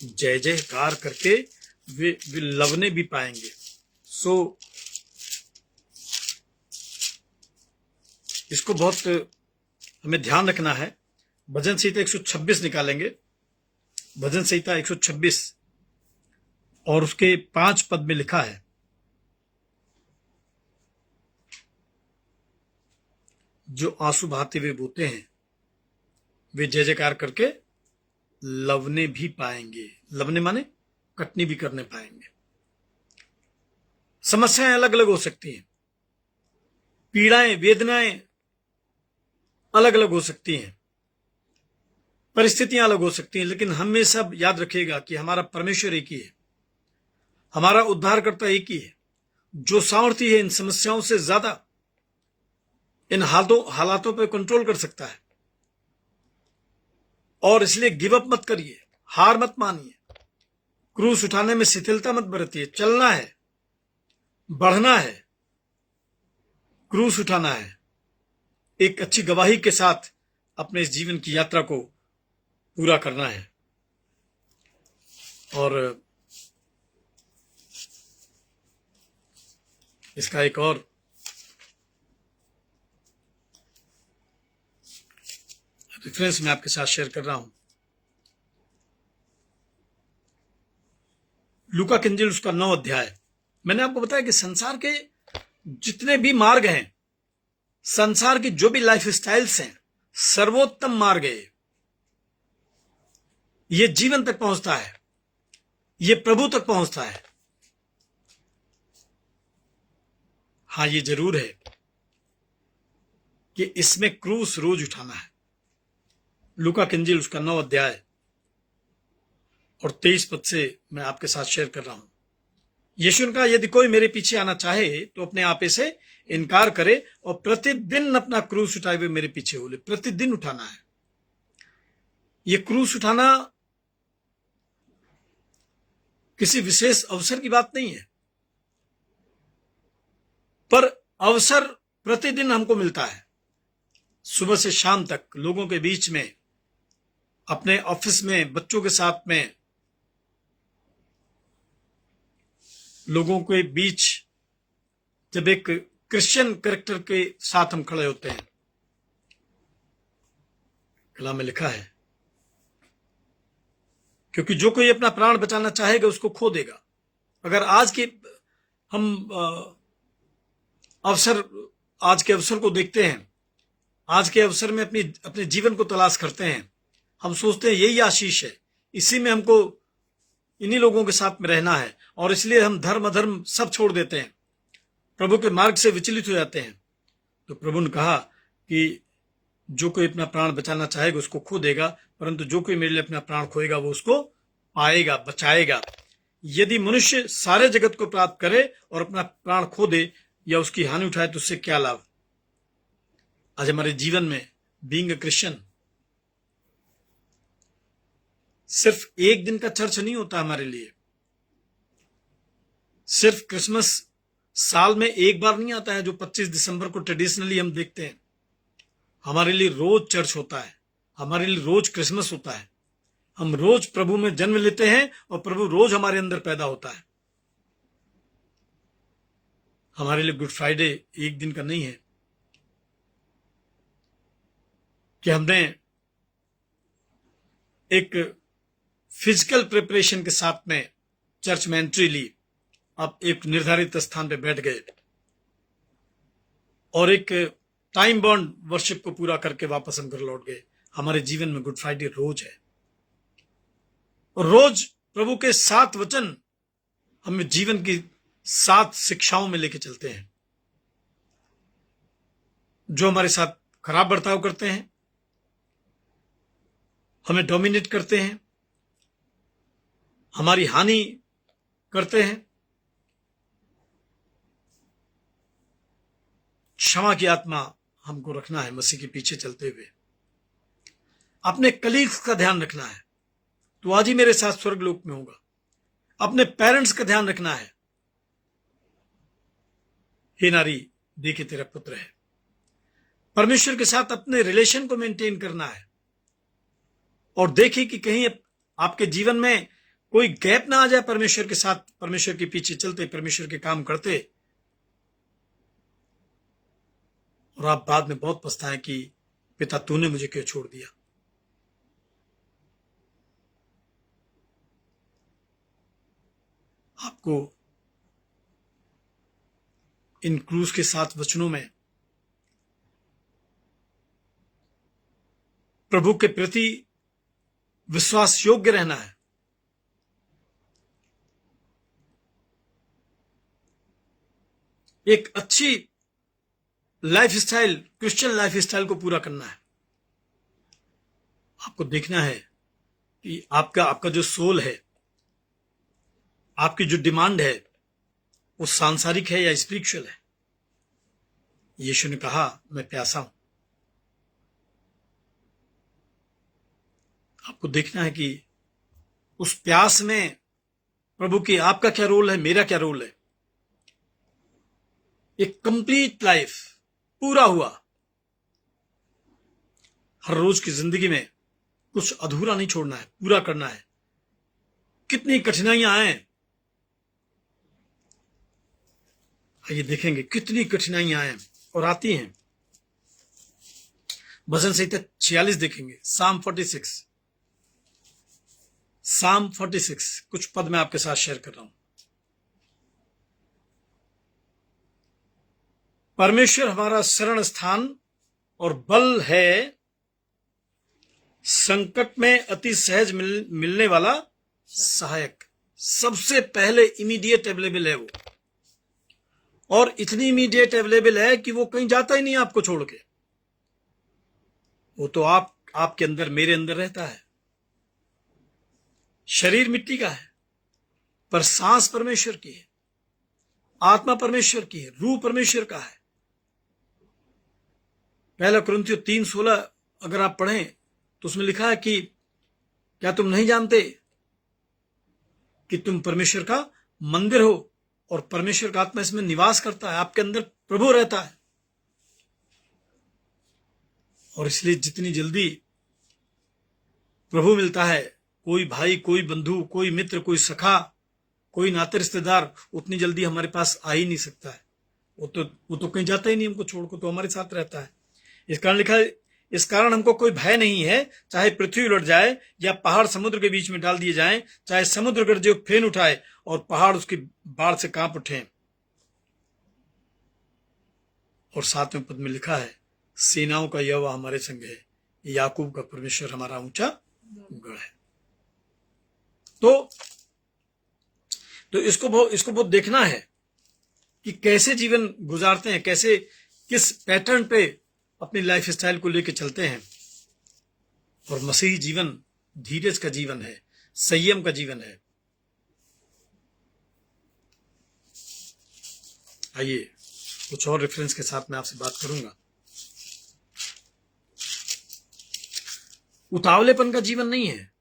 जय जयकार करके वे लवने भी पाएंगे। सो इसको बहुत हमें ध्यान रखना है। भजन संहिता 126 निकालेंगे, भजन संहिता 126 और उसके 5 पद में लिखा है, जो आंसू बहाते हुए बोते हैं वे जय जयकार करके लवने भी पाएंगे। लवने माने कटनी भी करने पाएंगे। समस्याएं अलग अलग हो सकती हैं, पीड़ाएं, वेदनाएं अलग अलग हो सकती हैं, परिस्थितियां अलग हो सकती हैं, लेकिन हमें सब याद रखिएगा कि हमारा परमेश्वर एक ही है, हमारा उद्धारकर्ता एक ही है, जो सामर्थ्य है इन समस्याओं से ज्यादा इन हालातों पर कंट्रोल कर सकता है। और इसलिए गिव अप मत करिए, हार मत मानिए, क्रूस उठाने में शिथिलता मत बरतिए। चलना है, बढ़ना है, क्रूस उठाना है, एक अच्छी गवाही के साथ अपने इस जीवन की यात्रा को पूरा करना है। और इसका एक और रेफरेंस मैं आपके साथ शेयर कर रहा हूं। लूका की इंजील उसका 9 अध्याय। मैंने आपको बताया कि संसार के जितने भी मार्ग हैं, संसार की जो भी लाइफ स्टाइल्स हैं, सर्वोत्तम मार्ग है, ये जीवन तक पहुंचता है, ये प्रभु तक पहुंचता है। हां, ये जरूर है कि इसमें क्रूस रोज उठाना है। लूका की इंजील उसका 9 अध्याय और 23 पद से मैं आपके साथ शेयर कर रहा हूं। यीशु ने कहा, यदि कोई मेरे पीछे आना चाहे तो अपने आप से इनकार करे और प्रतिदिन अपना क्रूस उठाए हुए मेरे पीछे हो ले। प्रतिदिन उठाना है। यह क्रूस उठाना किसी विशेष अवसर की बात नहीं है, पर अवसर प्रतिदिन हमको मिलता है। सुबह से शाम तक लोगों के बीच में, अपने ऑफिस में, बच्चों के साथ में, लोगों के बीच जब एक क्रिश्चियन कैरेक्टर के साथ हम खड़े होते हैं, कलाम में लिखा है, क्योंकि जो कोई अपना प्राण बचाना चाहेगा उसको खो देगा। अगर आज के अवसर को देखते हैं, आज के अवसर में अपने जीवन को तलाश करते हैं, हम सोचते हैं यही आशीष है, इसी में हमको इन्हीं लोगों के साथ में रहना है, और इसलिए हम धर्म अधर्म सब छोड़ देते हैं, प्रभु के मार्ग से विचलित हो जाते हैं। तो प्रभु ने कहा कि जो कोई अपना प्राण बचाना चाहेगा उसको खो देगा, परंतु जो कोई मेरे लिए अपना प्राण खोएगा वो उसको पाएगा, बचाएगा। यदि मनुष्य सारे जगत को प्राप्त करे और अपना प्राण खो दे या उसकी हानि उठाए तो उससे क्या लाभ। आज हमारे जीवन में बीइंग अ क्रिश्चियन सिर्फ एक दिन का चर्च नहीं होता हमारे लिए, सिर्फ क्रिसमस साल में एक बार नहीं आता है जो 25 दिसंबर को ट्रेडिशनली हम देखते हैं। हमारे लिए रोज चर्च होता है, हमारे लिए रोज क्रिसमस होता है, हम रोज प्रभु में जन्म लेते हैं और प्रभु रोज हमारे अंदर पैदा होता है। हमारे लिए गुड फ्राइडे एक दिन का नहीं है कि हमने एक फिजिकल प्रिपरेशन के साथ में चर्च में एंट्री ली, अब एक निर्धारित स्थान पे बैठ गए और एक टाइम बाउंड वर्शिप को पूरा करके वापस हम घर लौट गए। हमारे जीवन में गुड फ्राइडे रोज है, और रोज प्रभु के 7 वचन हमें जीवन की 7 शिक्षाओं में लेके चलते हैं। जो हमारे साथ खराब बर्ताव करते हैं, हमें डोमिनेट करते हैं, हमारी हानि करते हैं, क्षमा की आत्मा हमको रखना है मसीह के पीछे चलते हुए। अपने कलीग्स का ध्यान रखना है, तो आज ही मेरे साथ स्वर्गलोक में होगा। अपने पेरेंट्स का ध्यान रखना है, हे नारी देखे तेरा पुत्र है। परमेश्वर के साथ अपने रिलेशन को मेंटेन करना है, और देखिए कि कहीं आपके जीवन में कोई गैप ना आ जाए परमेश्वर के साथ, परमेश्वर के पीछे चलते, परमेश्वर के काम करते, और आप बाद में बहुत पछताएं कि पिता तूने मुझे क्यों छोड़ दिया। आपको इन क्रूस के 7 वचनों में प्रभु के प्रति विश्वास योग्य रहना है। एक अच्छी life style, Christian life style को पूरा करना है। आपको देखना है कि आपका जो सोल है, आपकी जो डिमांड है, वो सांसारिक है या स्पिरिचुअल है। यीशु ने कहा, मैं प्यासा हूं। आपको देखना है कि उस प्यास में प्रभु की आपका क्या रोल है, मेरा क्या रोल है। एक कंप्लीट लाइफ पूरा हुआ। हर रोज की जिंदगी में कुछ अधूरा नहीं छोड़ना है, पूरा करना है। कितनी कठिनाइयां आए, आइए देखेंगे कितनी कठिनाइयां आए और आती हैं। भजन संहिता 46 देखेंगे, साम 46। साम 46 कुछ पद मैं आपके साथ शेयर कर रहा हूं। परमेश्वर हमारा शरण स्थान और बल है, संकट में अति सहज मिलने वाला सहायक। सबसे पहले इमीडिएट अवेलेबल है वो, और इतनी इमीडिएट अवेलेबल है कि वो कहीं जाता ही नहीं आपको छोड़ के। वो तो आपके अंदर, मेरे अंदर रहता है। शरीर मिट्टी का है, पर सांस परमेश्वर की है, आत्मा परमेश्वर की है, रूह परमेश्वर का है। पहला कुरिन्थियों 3:16 अगर आप पढ़ें तो उसमें लिखा है कि क्या तुम नहीं जानते कि तुम परमेश्वर का मंदिर हो और परमेश्वर का आत्मा इसमें निवास करता है, आपके अंदर प्रभु रहता है। और इसलिए जितनी जल्दी प्रभु मिलता है, कोई भाई, कोई बंधु, कोई मित्र, कोई सखा, कोई नाते रिश्तेदार उतनी जल्दी हमारे पास आ ही नहीं सकता है। वो तो कहीं जाता ही नहीं हमको छोड़ को, तो हमारे साथ रहता है। इस कारण लिखा है, इस कारण हमको कोई भय नहीं है, चाहे पृथ्वी उलट जाए या पहाड़ समुद्र के बीच में डाल दिए जाएं, चाहे समुद्र गरजे फेन उठाए और पहाड़ उसकी बाढ़ से कांप उठे। और 7वें पद में लिखा है, सेनाओं का यहोवा हमारे संग है, याकूब का परमेश्वर हमारा ऊंचा गढ़ है। तो इसको बहुत देखना है कि कैसे जीवन गुजारते हैं, कैसे किस पैटर्न पे अपनी लाइफ स्टाइल को लेकर चलते हैं। और मसीही जीवन धीरज का जीवन है, संयम का जीवन है। आइए कुछ और रेफरेंस के साथ मैं आपसे बात करूंगा। उतावलेपन का जीवन नहीं है,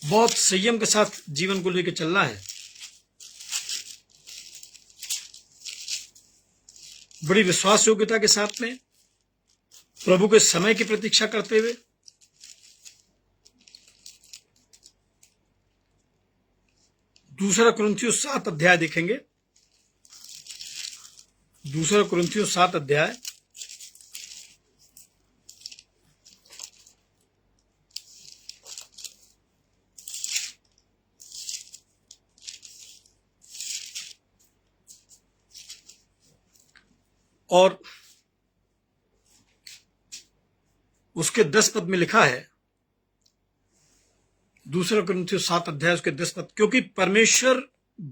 बहुत संयम के साथ जीवन को लेकर चलना है। बड़ी विश्वास योग्यता के साथ में प्रभु के समय की प्रतीक्षा करते हुए। दूसरा कुरिन्थियों 7 अध्याय देखेंगे। दूसरा कुरिन्थियों 7 अध्याय और उसके 10 पद में लिखा है, दूसरा कुरिन्थियों 7 अध्याय उसके 10 पद, क्योंकि परमेश्वर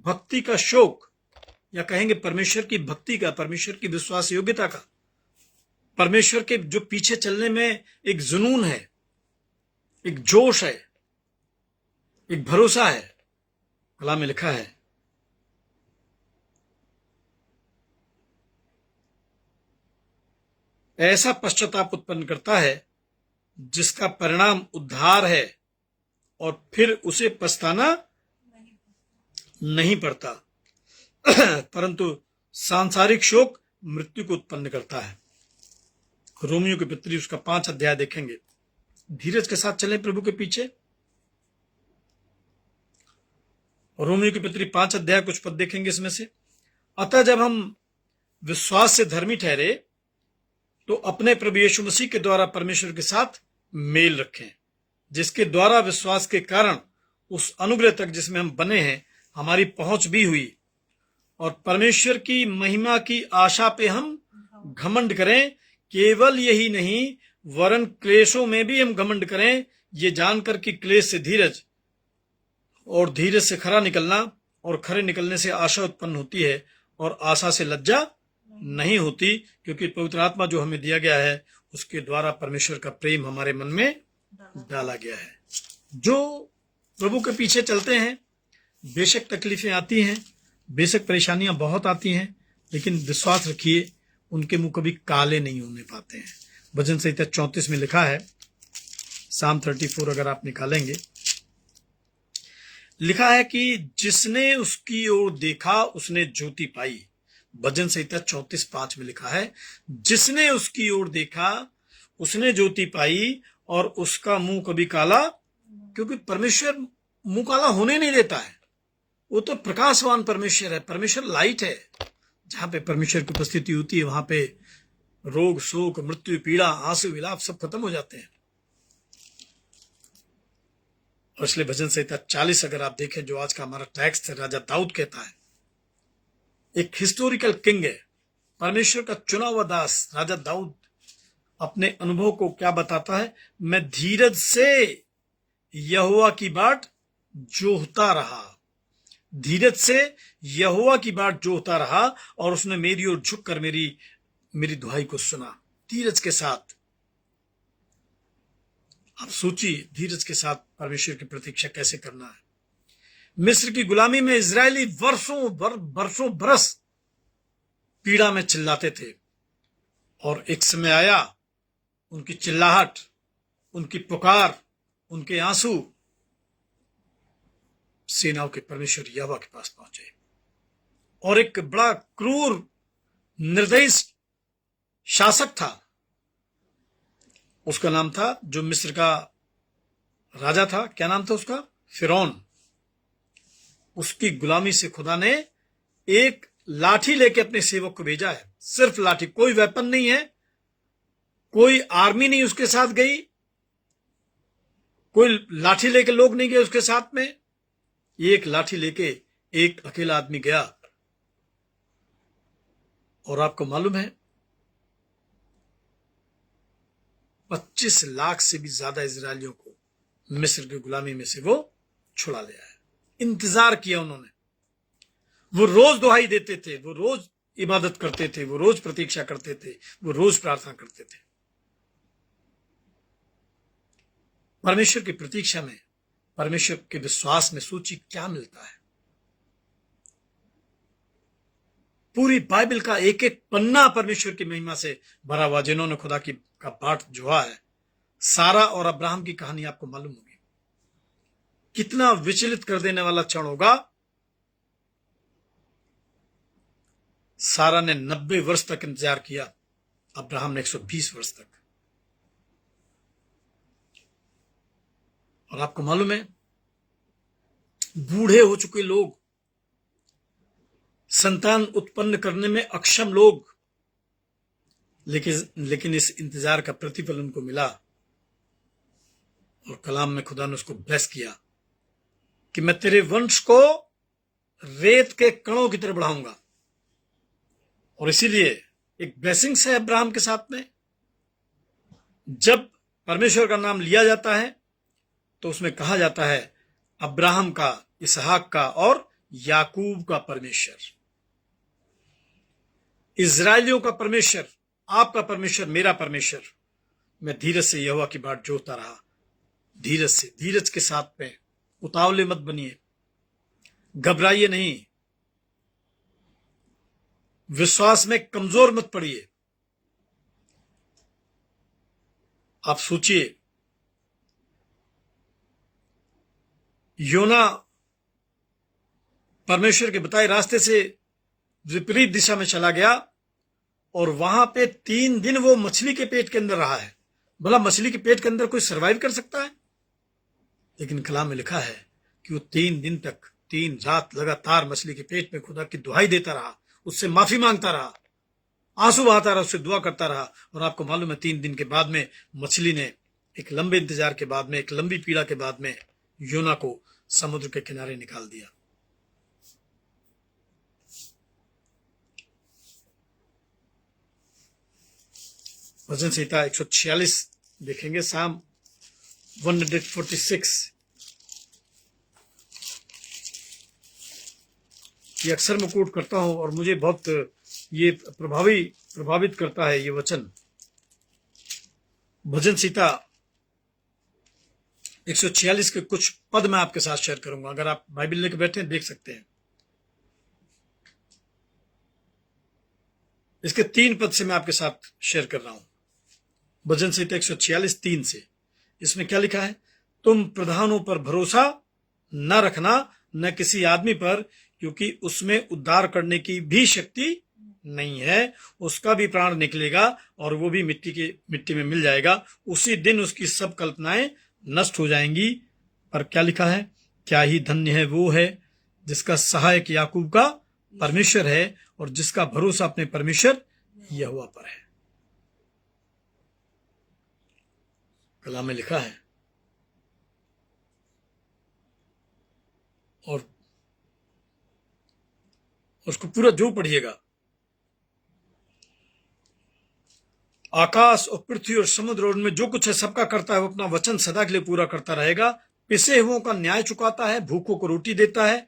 भक्ति का शौक, या कहेंगे परमेश्वर की भक्ति का, परमेश्वर की विश्वास योग्यता का, परमेश्वर के जो पीछे चलने में एक जुनून है, एक जोश है, एक भरोसा है। कलाम में लिखा है, ऐसा पश्चाताप उत्पन्न करता है जिसका परिणाम उद्धार है और फिर उसे पछताना नहीं पड़ता, परंतु सांसारिक शोक मृत्यु को उत्पन्न करता है। रोमियो की पत्री उसका 5 अध्याय देखेंगे। धीरज के साथ चलें प्रभु के पीछे। रोमियो की पत्री 5 अध्याय कुछ पद देखेंगे इसमें से। अतः जब हम विश्वास से धर्मी ठहरे तो अपने प्रभु यीशु मसीह के द्वारा परमेश्वर के साथ मेल रखें, जिसके द्वारा विश्वास के कारण उस अनुग्रह तक जिसमें हम बने हैं हमारी पहुंच भी हुई, और परमेश्वर की महिमा की आशा पे हम घमंड करें। केवल यही नहीं, वरन क्लेशों में भी हम घमंड करें, ये जानकर कि क्लेश से धीरज और धीरज से खरा निकलना और खरे निकलने से आशा उत्पन्न होती है, और आशा से लज्जा नहीं होती, क्योंकि पवित्र आत्मा जो हमें दिया गया है उसके द्वारा परमेश्वर का प्रेम हमारे मन में डाला गया है। जो प्रभु के पीछे चलते हैं, बेशक तकलीफें आती हैं, बेशक परेशानियां बहुत आती हैं, लेकिन विश्वास रखिए उनके मुंह कभी काले नहीं होने पाते हैं। भजन संहिता 34 में लिखा है, साम 34 अगर आप निकालेंगे, लिखा है कि जिसने उसकी ओर देखा उसने ज्योति पाई। भजन संहिता 34:5 में लिखा है, जिसने उसकी ओर देखा उसने ज्योति पाई और उसका मुंह कभी काला, क्योंकि परमेश्वर मुंह काला होने नहीं देता है। वो तो प्रकाशवान परमेश्वर है, परमेश्वर लाइट है। जहां पे परमेश्वर की उपस्थिति होती है वहां पे रोग, शोक, मृत्यु, पीड़ा, आंसू, विलाप सब खत्म हो जाते हैं। और इसलिए भजन संहिता 40 अगर आप देखें, जो आज का हमारा टेक्स्ट है, राजा दाऊद कहता है, एक हिस्टोरिकल किंग है, परमेश्वर का चुना हुआ दास राजा दाऊद अपने अनुभव को क्या बताता है, मैं धीरज से यहोवा की बाट जोहता रहा, धीरज से यहोवा की बाट जोहता रहा और उसने मेरी ओर झुककर मेरी दुहाई को सुना। धीरज के साथ आप सोचिए, धीरज के साथ परमेश्वर की प्रतीक्षा कैसे करना है। मिस्र की गुलामी में इजरायली बरसों बरस पीड़ा में चिल्लाते थे, और एक समय आया उनकी चिल्लाहट, उनकी पुकार, उनके आंसू सेनाओं के परमेश्वर यहोवा के पास पहुंचे। और एक बड़ा क्रूर निर्दयी शासक था, उसका नाम था, जो मिस्र का राजा था, क्या नाम था उसका, फिरौन। उसकी गुलामी से खुदा ने एक लाठी लेके अपने सेवक को भेजा है, सिर्फ लाठी, कोई वेपन नहीं है, कोई आर्मी नहीं उसके साथ गई, कोई लाठी लेके लोग नहीं गए उसके साथ में, एक लाठी लेके एक अकेला आदमी गया। और आपको मालूम है 25 लाख से भी ज्यादा इजरायलियों को मिस्र की गुलामी में से वो छुड़ा ले आया। इंतजार किया उन्होंने, वो रोज दुहाई देते थे, वो रोज इबादत करते थे, वो रोज प्रतीक्षा करते थे, वो रोज प्रार्थना करते थे। परमेश्वर की प्रतीक्षा में, परमेश्वर के विश्वास में सोची क्या मिलता है। पूरी बाइबल का एक एक पन्ना परमेश्वर की महिमा से भरा हुआ। जिन्होंने खुदा की का पाठ जोहा है, सारा और अब्राहम की कहानी आपको मालूम होगी। कितना विचलित कर देने वाला क्षण होगा। सारा ने 90 वर्ष तक इंतजार किया, अब्राहम ने 120 वर्ष तक। और आपको मालूम है, बूढ़े हो चुके लोग, संतान उत्पन्न करने में अक्षम लोग, लेकिन इस इंतजार का प्रतिफल उनको मिला। और कलाम में खुदा ने उसको ब्लेस किया कि मैं तेरे वंश को रेत के कणों की तरह बढ़ाऊंगा। और इसीलिए एक ब्लेसिंग्स है अब्राहम के साथ में। जब परमेश्वर का नाम लिया जाता है तो उसमें कहा जाता है अब्राहम का, इसहाक का और याकूब का परमेश्वर, इजराइलियों का परमेश्वर, आपका परमेश्वर, मेरा परमेश्वर। मैं धीरज से यहोवा की बाट जोहता रहा, धीरज से, धीरज के साथ में। उतावले मत बनिए, घबराइए नहीं, विश्वास में कमजोर मत पड़िए। आप सोचिए, योना परमेश्वर के बताए रास्ते से विपरीत दिशा में चला गया और वहां पे 3 दिन वो मछली के पेट के अंदर रहा है। भला मछली के पेट के अंदर कोई सरवाइव कर सकता है? लेकिन कलाम में लिखा है कि वो 3 दिन तक, 3 रात लगातार मछली के पेट में खुदा की दुहाई देता रहा, उससे माफी मांगता रहा, आंसू बहाता रहा, उससे दुआ करता रहा। और आपको मालूम है 3 दिन के बाद में मछली ने, एक लंबे इंतजार के बाद में, एक लंबी पीड़ा के बाद में, योना को समुद्र के किनारे निकाल दिया। भजन संहिता 146 देखेंगे, साम 146। ये अक्सर मैं कोट करता हूं और मुझे बहुत ये प्रभावित करता है ये वचन। भजन संहिता 146 के कुछ पद मैं आपके साथ शेयर करूंगा। अगर आप बाइबल लेके बैठे हैं, देख सकते हैं। इसके 3 पद से मैं आपके साथ शेयर कर रहा हूं। भजन संहिता 146:3 से। इसमें क्या लिखा है? तुम प्रधानों पर भरोसा न रखना, न किसी आदमी पर, क्योंकि उसमें उद्धार करने की भी शक्ति नहीं है। उसका भी प्राण निकलेगा और वो भी मिट्टी में मिल जाएगा। उसी दिन उसकी सब कल्पनाएं नष्ट हो जाएंगी। पर क्या लिखा है? क्या ही धन्य है वो है जिसका सहायक याकूब का परमेश्वर है और जिसका भरोसा अपने परमेश्वर यहोवा पर है। कलाम में लिखा है। और उसको पूरा जो पढ़िएगा, आकाश और पृथ्वी और समुद्र और उनमें जो कुछ है सबका करता है, वो अपना वचन सदा के लिए पूरा करता रहेगा। पिसे हुओं का न्याय चुकाता है, भूखों को रोटी देता है।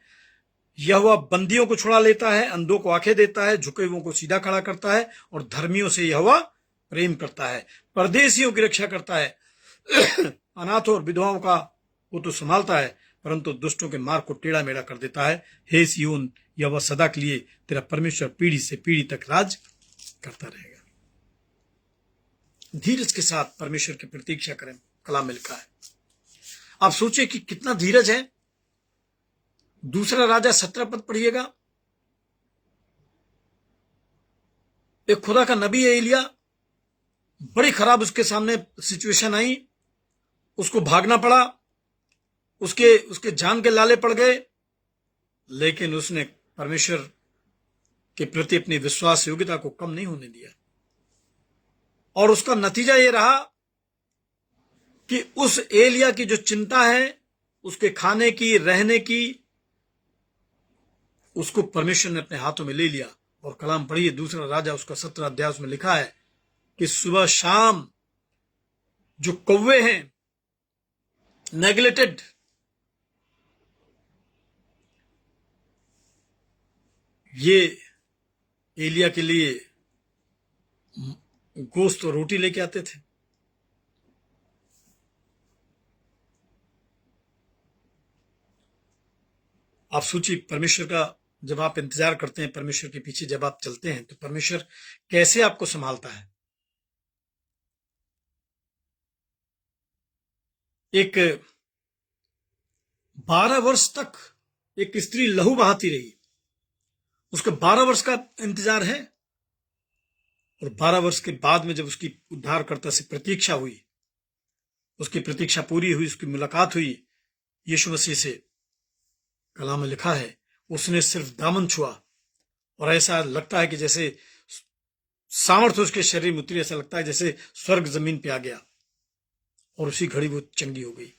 यहोवा बंदियों को छुड़ा लेता है, अंधों को आंखें देता है, झुके हुओं को सीधा खड़ा करता है और धर्मियों से यहोवा प्रेम करता है। परदेशियों की रक्षा करता है, अनाथों और विधवाओं का वो तो संभालता है, परंतु दुष्टों के मार्ग को टेढ़ा मेढ़ा कर देता है। हे सिय्योन, यहोवा सदा के लिए तेरा परमेश्वर पीढ़ी से पीढ़ी तक राज करता रहेगा। धीरज के साथ परमेश्वर की प्रतीक्षा करें, कलाम में लिखा है। आप सोचिए कि कितना धीरज है। दूसरा राजा 17 पद पढ़िएगा। एक खुदा का नबी है एलिया, बड़ी खराब उसके सामने सिचुएशन आई, उसको भागना पड़ा, उसके जान के लाले पड़ गए, लेकिन उसने परमेश्वर के प्रति अपनी विश्वास योग्यता को कम नहीं होने दिया। और उसका नतीजा यह रहा कि उस एलिया की जो चिंता है, उसके खाने की, रहने की, उसको परमेश्वर ने अपने हाथों में ले लिया। और कलाम पढ़िए, दूसरा राजा उसका 17 अध्याय में लिखा है कि सुबह शाम जो कौवे हैं, नेग्लेक्टेड, ये एलिया के लिए गोश्त और रोटी लेके आते थे। आप सोचिए, परमेश्वर का जब आप इंतजार करते हैं, परमेश्वर के पीछे जब आप चलते हैं, तो परमेश्वर कैसे आपको संभालता है। एक 12 वर्ष तक एक स्त्री लहू बहाती रही, उसका 12 वर्ष का इंतजार है। और 12 वर्ष के बाद में जब उसकी उद्धारकर्ता से प्रतीक्षा हुई, उसकी प्रतीक्षा पूरी हुई, उसकी मुलाकात हुई यीशु मसीह से, कलाम में लिखा है उसने सिर्फ दामन छुआ और ऐसा लगता है कि जैसे सामर्थ्य उसके शरीर में उतरी, ऐसा लगता है जैसे स्वर्ग जमीन पे आ गया और उसी घड़ी वो चंगी हो गई।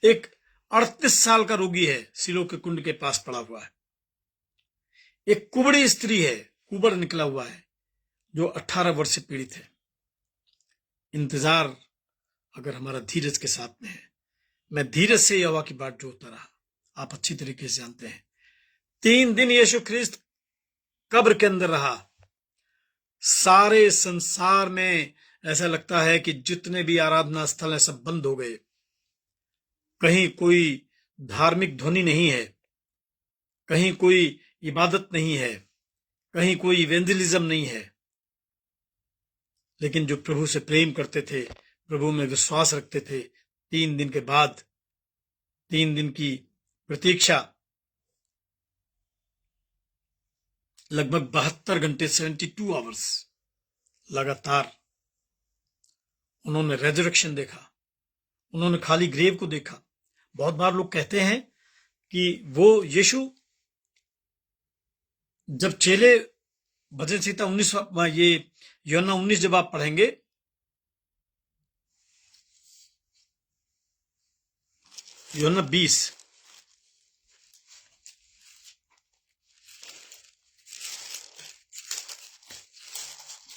एक 38 साल का रोगी है, सिलो के कुंड के पास पड़ा हुआ है। एक कुबड़ी स्त्री है, कुबड़ निकला हुआ है, जो 18 वर्ष से पीड़ित है। इंतजार अगर हमारा धीरज के साथ में है, मैं धीरज से यहोवा की बाट जोहता रहा। आप अच्छी तरीके से जानते हैं 3 दिन यीशु ख्रिस्त कब्र के अंदर रहा। सारे संसार में ऐसा लगता है कि जितने भी आराधना स्थल हैं सब बंद हो गए, कहीं कोई धार्मिक ध्वनि नहीं है, कहीं कोई इबादत नहीं है, कहीं कोई इवेंजलिज्म नहीं है। लेकिन जो प्रभु से प्रेम करते थे, प्रभु में विश्वास रखते थे, 3 दिन के बाद, 3 दिन की प्रतीक्षा, लगभग 72 घंटे 72 आवर्स लगातार उन्होंने रेजरेक्शन देखा, उन्होंने खाली ग्रेव को देखा। बहुत बार लोग कहते हैं कि वो यीशु, जब चेले, भजन संहिता 19, ये यूहन्ना 19 जब आप पढ़ेंगे, यूहन्ना 20,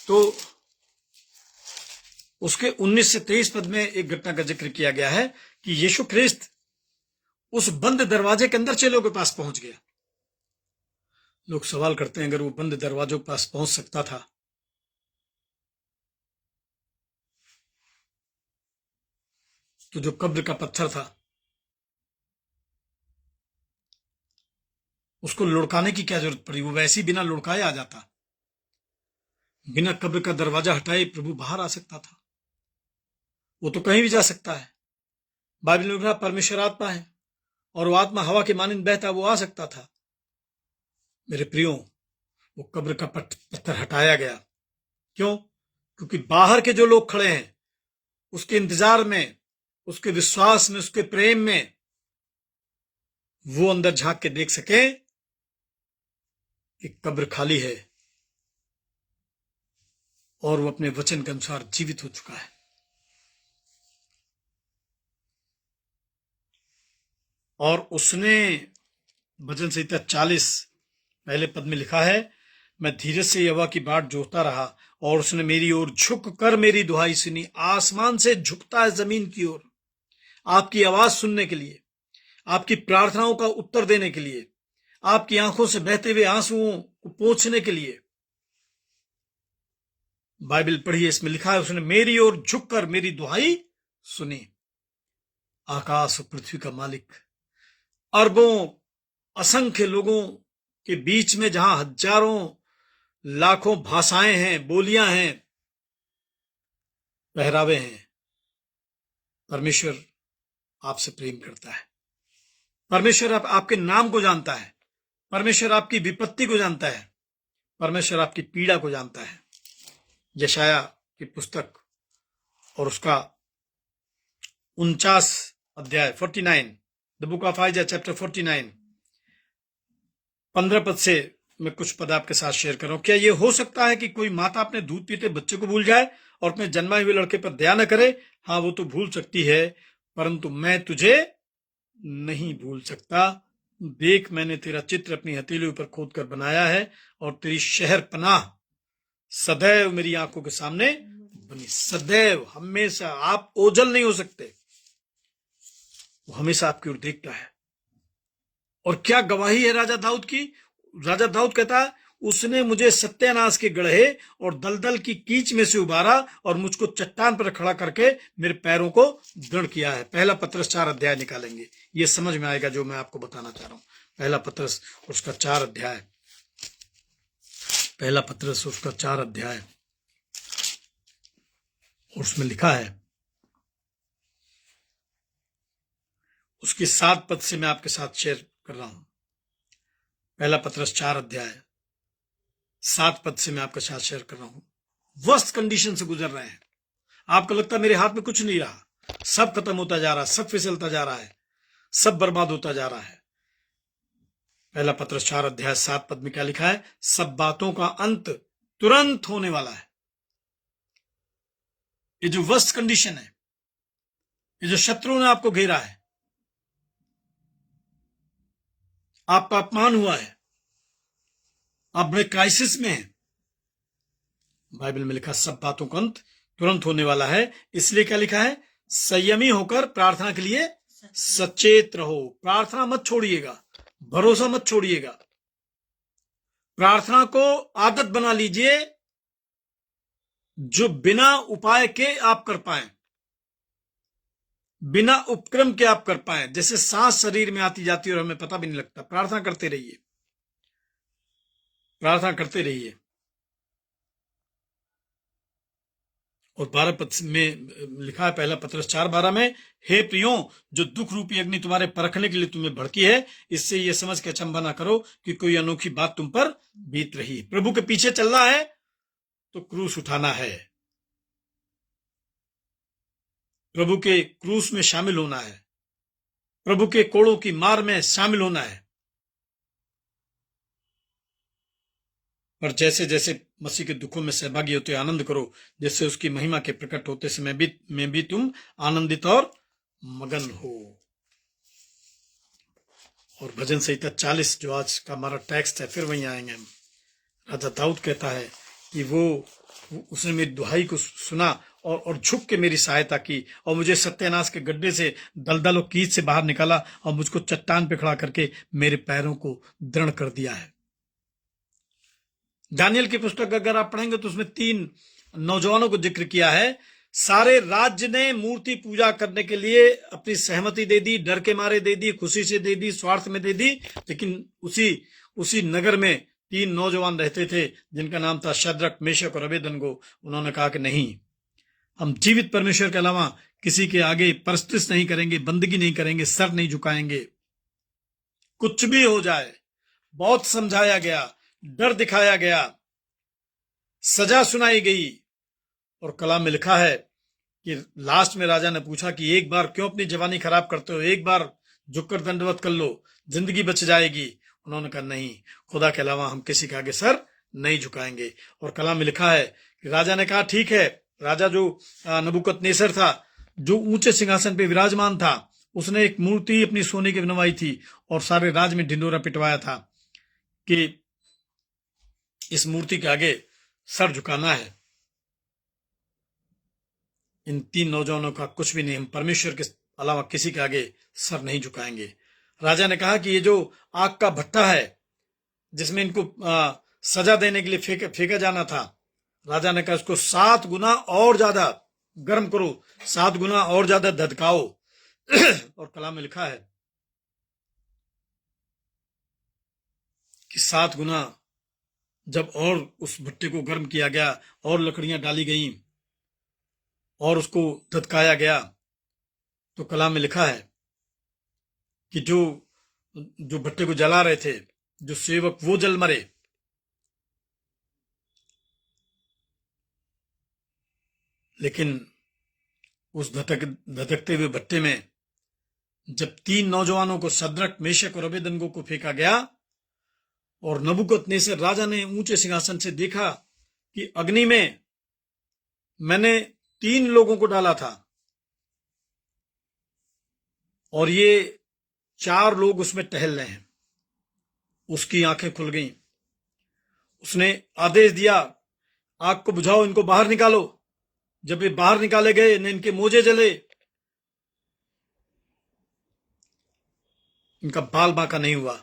तो उसके 19 से 23 पद में एक घटना का जिक्र किया गया है कि यीशु ख्रिस्त उस बंद दरवाजे के अंदर चेलों के पास पहुंच गया। लोग सवाल करते हैं, अगर वो बंद दरवाजों के पास पहुंच सकता था तो जो कब्र का पत्थर था उसको लुढ़काने की क्या जरूरत पड़ी, वो वैसे ही बिना लुढ़काए आ जाता। बिना कब्र का दरवाजा हटाए प्रभु बाहर आ सकता था। वो तो कहीं भी जा सकता है। बाइबल में लिखा परमेश्वर आत्मा है और वो आत्मा हवा के मानिंद बहता, वो आ सकता था। मेरे प्रियो, वो कब्र का पत्थर हटाया गया। क्यों? क्योंकि बाहर के जो लोग खड़े हैं उसके इंतजार में, उसके विश्वास में, उसके प्रेम में, वो अंदर झांक के देख सके कि कब्र खाली है और वो अपने वचन के अनुसार जीवित हो चुका है। और उसने भजन संहिता 40 पहले पद में लिखा है, मैं धीरज से यहोवा की बाट जोहता रहा और उसने मेरी ओर झुक कर मेरी दुहाई सुनी। आसमान से झुकता है जमीन की ओर आपकी आवाज सुनने के लिए, आपकी प्रार्थनाओं का उत्तर देने के लिए, आपकी आंखों से बहते हुए आंसुओं को पोंछने के लिए। बाइबल पढ़िए, इसमें लिखा है उसने मेरी ओर झुककर मेरी दुहाई सुनी। आकाश और पृथ्वी का मालिक, अरबों असंख्य लोगों के बीच में जहां हजारों लाखों भाषाएं हैं, बोलियां हैं, पहरावे हैं, परमेश्वर आपसे प्रेम करता है। परमेश्वर आपके नाम को जानता है। परमेश्वर आपकी विपत्ति को जानता है। परमेश्वर आपकी पीड़ा को जानता है। यशाया की पुस्तक और उसका 49 अध्याय 49, द बुक ऑफ आइजा चैप्टर 49, 15 पद से मैं कुछ पद आपके साथ शेयर कर रहा हूं। क्या यह हो सकता है कि कोई माता अपने दूध पीते बच्चे को भूल जाए और अपने जन्माए हुए लड़के पर दया न करे? हाँ, वो तो भूल सकती है, परंतु मैं तुझे नहीं भूल सकता। देख, मैंने तेरा चित्र अपनी हथेली पर खोद कर बनाया है और तेरी शहर पनाह सदैव मेरी आंखों के सामने बनी। सदैव, हमेशा। आप ओझल नहीं हो सकते, वो हमेशा आपकी ओर देखता है। और क्या गवाही है राजा दाऊद की। राजा दाऊद कहता है, उसने मुझे सत्यानाश के गड्ढे और दलदल की कीच में से उबारा और मुझको चट्टान पर खड़ा करके मेरे पैरों को दृढ़ किया है। पहला पत्रस 4 अध्याय निकालेंगे, ये समझ में आएगा जो मैं आपको बताना चाह रहा हूं। पहला पत्रस उसका 4 अध्याय, पहला पत्रस उसका 4 अध्याय, और उसमें लिखा है, उसके 7 पद से मैं आपके साथ शेयर कर रहा हूं। पहला पत्रस 4 अध्याय 7 पद से मैं आपके साथ शेयर कर रहा हूं। वर्स्ट कंडीशन से गुजर रहे हैं, आपको लगता है मेरे हाथ में कुछ नहीं रहा, सब खत्म होता जा रहा है, सब फिसलता जा रहा है, सब बर्बाद होता जा रहा है। पहला पत्रस 4 अध्याय 7 पद में क्या लिखा है? सब बातों का अंत तुरंत होने वाला है। ये जो वर्स्ट कंडीशन है, ये जो शत्रुओं ने आपको घेरा है, आपका अपमान हुआ है, आप बड़े क्राइसिस में हैं, बाइबल में लिखा सब बातों का अंत तुरंत होने वाला है। इसलिए क्या लिखा है? संयमी होकर प्रार्थना के लिए सचेत रहो। प्रार्थना मत छोड़िएगा, भरोसा मत छोड़िएगा। प्रार्थना को आदत बना लीजिए जो बिना उपाय के आप कर पाए, बिना उपक्रम के आप कर पाए। जैसे सांस शरीर में आती जाती है और हमें पता भी नहीं लगता। प्रार्थना करते रहिए, प्रार्थना करते रहिए। और 12 पद में लिखा है, पहला पत्रस 4:12 में, हे प्रियो, जो दुख रूपी अग्नि तुम्हारे परखने के लिए तुम्हें भड़की है, इससे यह समझ के अचंभा ना करो कि कोई अनोखी बात तुम पर बीत रही। प्रभु के पीछे चलना है तो क्रूस उठाना है, प्रभु के क्रूस में शामिल होना है, प्रभु के कोड़ों की मार में शामिल होना है। पर जैसे जैसे मसीह के दुखों में सहभागी होते आनंद करो, जैसे उसकी महिमा के प्रकट होते समय में भी तुम आनंदित और मगन हो। और भजन संहिता 40 जो आज का हमारा टेक्स्ट है, फिर वहीं आएंगे हम। राजा दाऊद कहता है कि उसने मेरी दुहाई को सुना और झुक के मेरी सहायता की और मुझे सत्यानाश के गड्ढे से, दलदल और कीच से बाहर निकाला और मुझको चट्टान पे खड़ा करके मेरे पैरों को दृढ़ कर दिया है। दानियल की पुस्तक अगर आप पढ़ेंगे तो उसमें 3 नौजवानों को जिक्र किया है सारे राज्य ने मूर्ति पूजा करने के लिए अपनी सहमति दे दी, डर के मारे दे दी, खुशी से दे दी, स्वार्थ में दे दी। लेकिन उसी उसी नगर में 3 नौजवान रहते थे जिनका नाम था शद्रक, मेशक और अबेदनगो। उन्होंने कहा कि नहीं, हम जीवित परमेश्वर के अलावा किसी के आगे परस्तिश नहीं करेंगे, बंदगी नहीं करेंगे, सर नहीं झुकाएंगे, कुछ भी हो जाए। बहुत समझाया गया, डर दिखाया गया, सजा सुनाई गई। और कलाम में लिखा है कि लास्ट में राजा ने पूछा कि एक बार क्यों अपनी जवानी खराब करते हो, एक बार झुककर दंडवत कर लो, जिंदगी बच जाएगी। उन्होंने कहा नहीं, खुदा के अलावा हम किसी के आगे सर नहीं झुकाएंगे। और कलाम में लिखा है कि राजा ने कहा ठीक है। राजा जो नबूकदनेस्सर था, जो ऊंचे सिंहासन पे विराजमान था, उसने एक मूर्ति अपनी सोने की बनवाई थी और सारे राज में ढिंडोरा पिटवाया था कि इस मूर्ति के आगे सर झुकाना है। इन 3 नौजवानों का कुछ भी नहीं, हम परमेश्वर के अलावा किसी के आगे सर नहीं झुकाएंगे। राजा ने कहा कि ये जो आग का भट्टा है जिसमें इनको सजा देने के लिए फेंका जाना था, राजा ने कहा इसको 7 गुना और ज्यादा गर्म करो, 7 गुना और ज्यादा धधकाओ। और कलाम में लिखा है कि 7 गुना जब और उस भट्टे को गर्म किया गया और लकड़ियां डाली गई और उसको धधकाया गया, तो कलाम में लिखा है कि जो भट्टे को जला रहे थे, जो सेवक, वो जल मरे। लेकिन उस धधकते हुए भट्टे में जब 3 नौजवानों को, शद्रक, मेशक और अबेदनगो को फेंका गया और नबूकदनेस्सर राजा ने ऊंचे सिंहासन से देखा कि अग्नि में मैंने 3 लोगों को डाला था और ये 4 लोग उसमें टहल रहे हैं, उसकी आंखें खुल गईं। उसने आदेश दिया, आग को बुझाओ, इनको बाहर निकालो। जब ये बाहर निकाले गए, न इनके मोजे जले, इनका बाल बांका नहीं हुआ।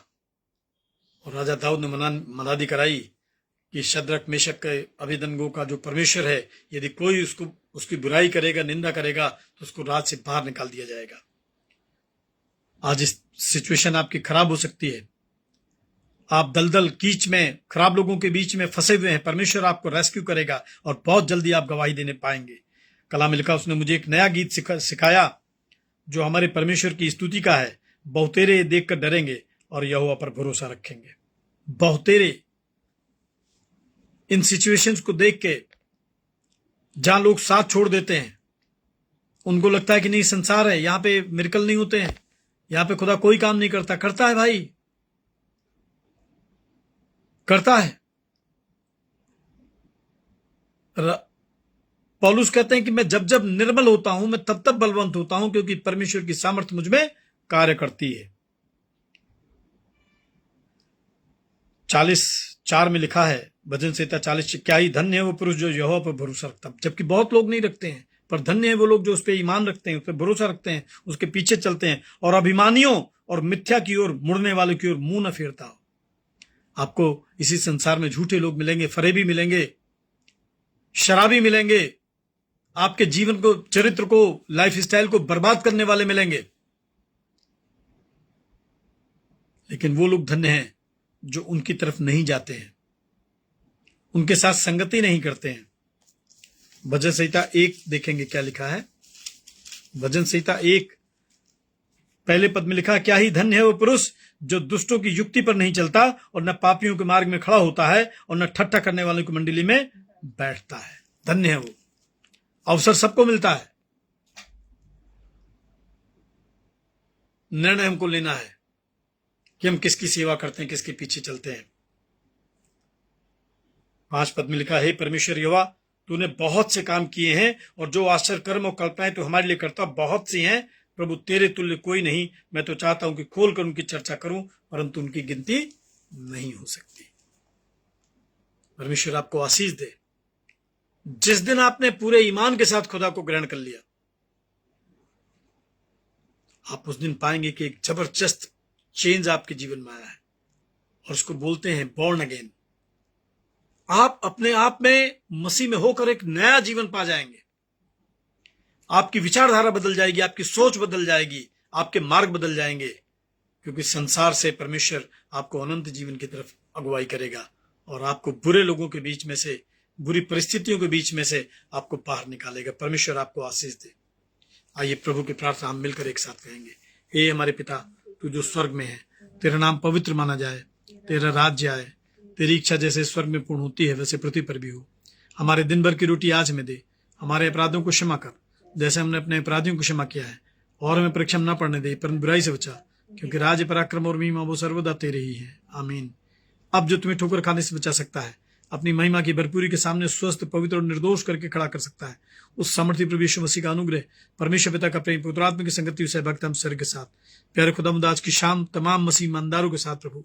और राजा दाऊद ने मनादी कराई कि शद्रक, मेशक के, अबेदनगो का जो परमेश्वर है, यदि कोई उसकी बुराई करेगा, निंदा करेगा, तो उसको राज से बाहर निकाल दिया जाएगा। आज इस सिचुएशन आपकी खराब हो सकती है, आप दलदल कीच में, खराब लोगों के बीच में फंसे हुए हैं। परमेश्वर आपको रेस्क्यू करेगा और बहुत जल्दी आप गवाही देने पाएंगे। कलाम में लिखा, उसने मुझे एक नया गीत सिखाया जो हमारे परमेश्वर की स्तुति का है। बहुतेरे देखकर डरेंगे और यहोवा पर भरोसा रखेंगे। बहुतेरे, इन सिचुएशंस को देख के जहां लोग साथ छोड़ देते हैं, उनको लगता है कि नहीं, संसार है, यहां पे मिरेकल नहीं होते हैं, यहां पे खुदा कोई काम नहीं करता। करता है भाई, करता है। पौलुस कहते हैं कि मैं जब जब निर्बल होता हूं, मैं तब तब बलवंत होता हूं, क्योंकि परमेश्वर की सामर्थ्य मुझ में कार्य करती है। 40:4 में लिखा है, भजन संहिता 40, क्या ही धन्य है वो पुरुष जो यहोवा पर भरोसा रखता। जबकि बहुत लोग नहीं रखते हैं, पर धन्य है वो लोग जो उस पर ईमान रखते हैं, उस पर भरोसा रखते हैं, उसके पीछे चलते हैं और अभिमानियों और मिथ्या की ओर, मुड़ने वालों की ओर मुंह न फेरता हो। आपको इसी संसार में झूठे लोग मिलेंगे, फरेबी मिलेंगे, शराबी मिलेंगे, आपके जीवन को, चरित्र को, लाइफ स्टाइल को बर्बाद करने वाले मिलेंगे। लेकिन वो लोग धन्य हैं जो उनकी तरफ नहीं जाते हैं, उनके साथ संगति नहीं करते हैं। भजन संहिता 1 देखेंगे क्या लिखा है। भजन संहिता 1 पहले पद में लिखा, क्या ही धन्य है वो पुरुष जो दुष्टों की युक्ति पर नहीं चलता और न पापियों के मार्ग में खड़ा होता है और न ठट्ठा करने वालों की मंडली में बैठता है। धन्य है वो। अवसर सबको मिलता है, निर्णय हमको लेना है कि हम किसकी सेवा करते हैं, किसके पीछे चलते हैं। 5 पद में लिखा, हे परमेश्वर यहोवा, तूने बहुत से काम किए हैं और जो आश्चर्य कर्म और कल्पनाएं तो हमारे लिए करता बहुत सी हैं। प्रभु तेरे तुल्य कोई नहीं। मैं तो चाहता हूं कि खोलकर उनकी चर्चा करूं, परंतु उनकी गिनती नहीं हो सकती। परमेश्वर आपको आशीष दे। जिस दिन आपने पूरे ईमान के साथ खुदा को ग्रहण कर लिया, आप उस दिन पाएंगे कि एक जबरदस्त चेंज आपके जीवन में आया है और उसको बोलते हैं बॉर्न अगेन। आप अपने आप में मसीह में होकर एक नया जीवन पा जाएंगे। आपकी विचारधारा बदल जाएगी, आपकी सोच बदल जाएगी, आपके मार्ग बदल जाएंगे, क्योंकि संसार से परमेश्वर आपको अनंत जीवन की तरफ अगुवाई करेगा और आपको बुरे लोगों के बीच में से, बुरी परिस्थितियों के बीच में से आपको बाहर निकालेगा। परमेश्वर आपको आशीष दे। आइए प्रभु की प्रार्थना हम मिलकर एक साथ कहेंगे। हे हमारे पिता, तू जो स्वर्ग में है, तेरा नाम पवित्र माना जाए, तेरा राज्य आए, तेरी इच्छा जैसे स्वर्ग में पूर्ण होती है वैसे पृथ्वी पर भी हो। हमारे दिन भर की रोटी आज हमें दे, हमारे अपराधों को क्षमा कर जैसे हमने अपने अपराधियों को क्षमा किया है, और हमें परीक्षा में न पड़ने दे परंतु बुराई से बचा, क्योंकि राज्य, पराक्रम और महिमा वो सर्वदा तेरे ही है। आमीन। अब जो तुम्हें ठोकर खाने से बचा सकता है, अपनी महिमा की भरपूरी के सामने स्वस्थ, पवित्र और निर्दोष करके खड़ा कर सकता है, उस सामर्थी प्रभु यीशु मसीह का अनुग्रह, परमेश्वर पिता का प्रेम, पवित्र आत्मा की संगति से भक्त हम स्वर्ग के साथ, प्यारे खुदावंद आज की शाम तमाम मसीह ईमानदारों के साथ प्रभु,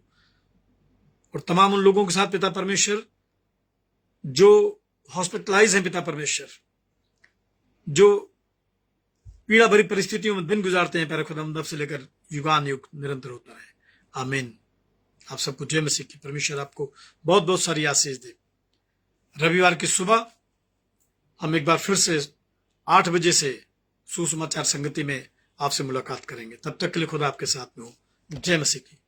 और तमाम उन लोगों के साथ पिता परमेश्वर जो हॉस्पिटलाइज हैं, पिता परमेश्वर जो पीड़ा भरी परिस्थितियों में दिन गुजारते हैं, प्यारे खुदावंद अब से लेकर युगान युग निरंतर होता है। आमीन। आप सबको जय मसीह की। परमेश्वर आपको बहुत बहुत सारी आशीष दे। रविवार की सुबह हम एक बार फिर से 8 बजे से सुसमाचार संगति में आपसे मुलाकात करेंगे। तब तक के लिए खुदा आपके साथ में हो। जय मसीह की।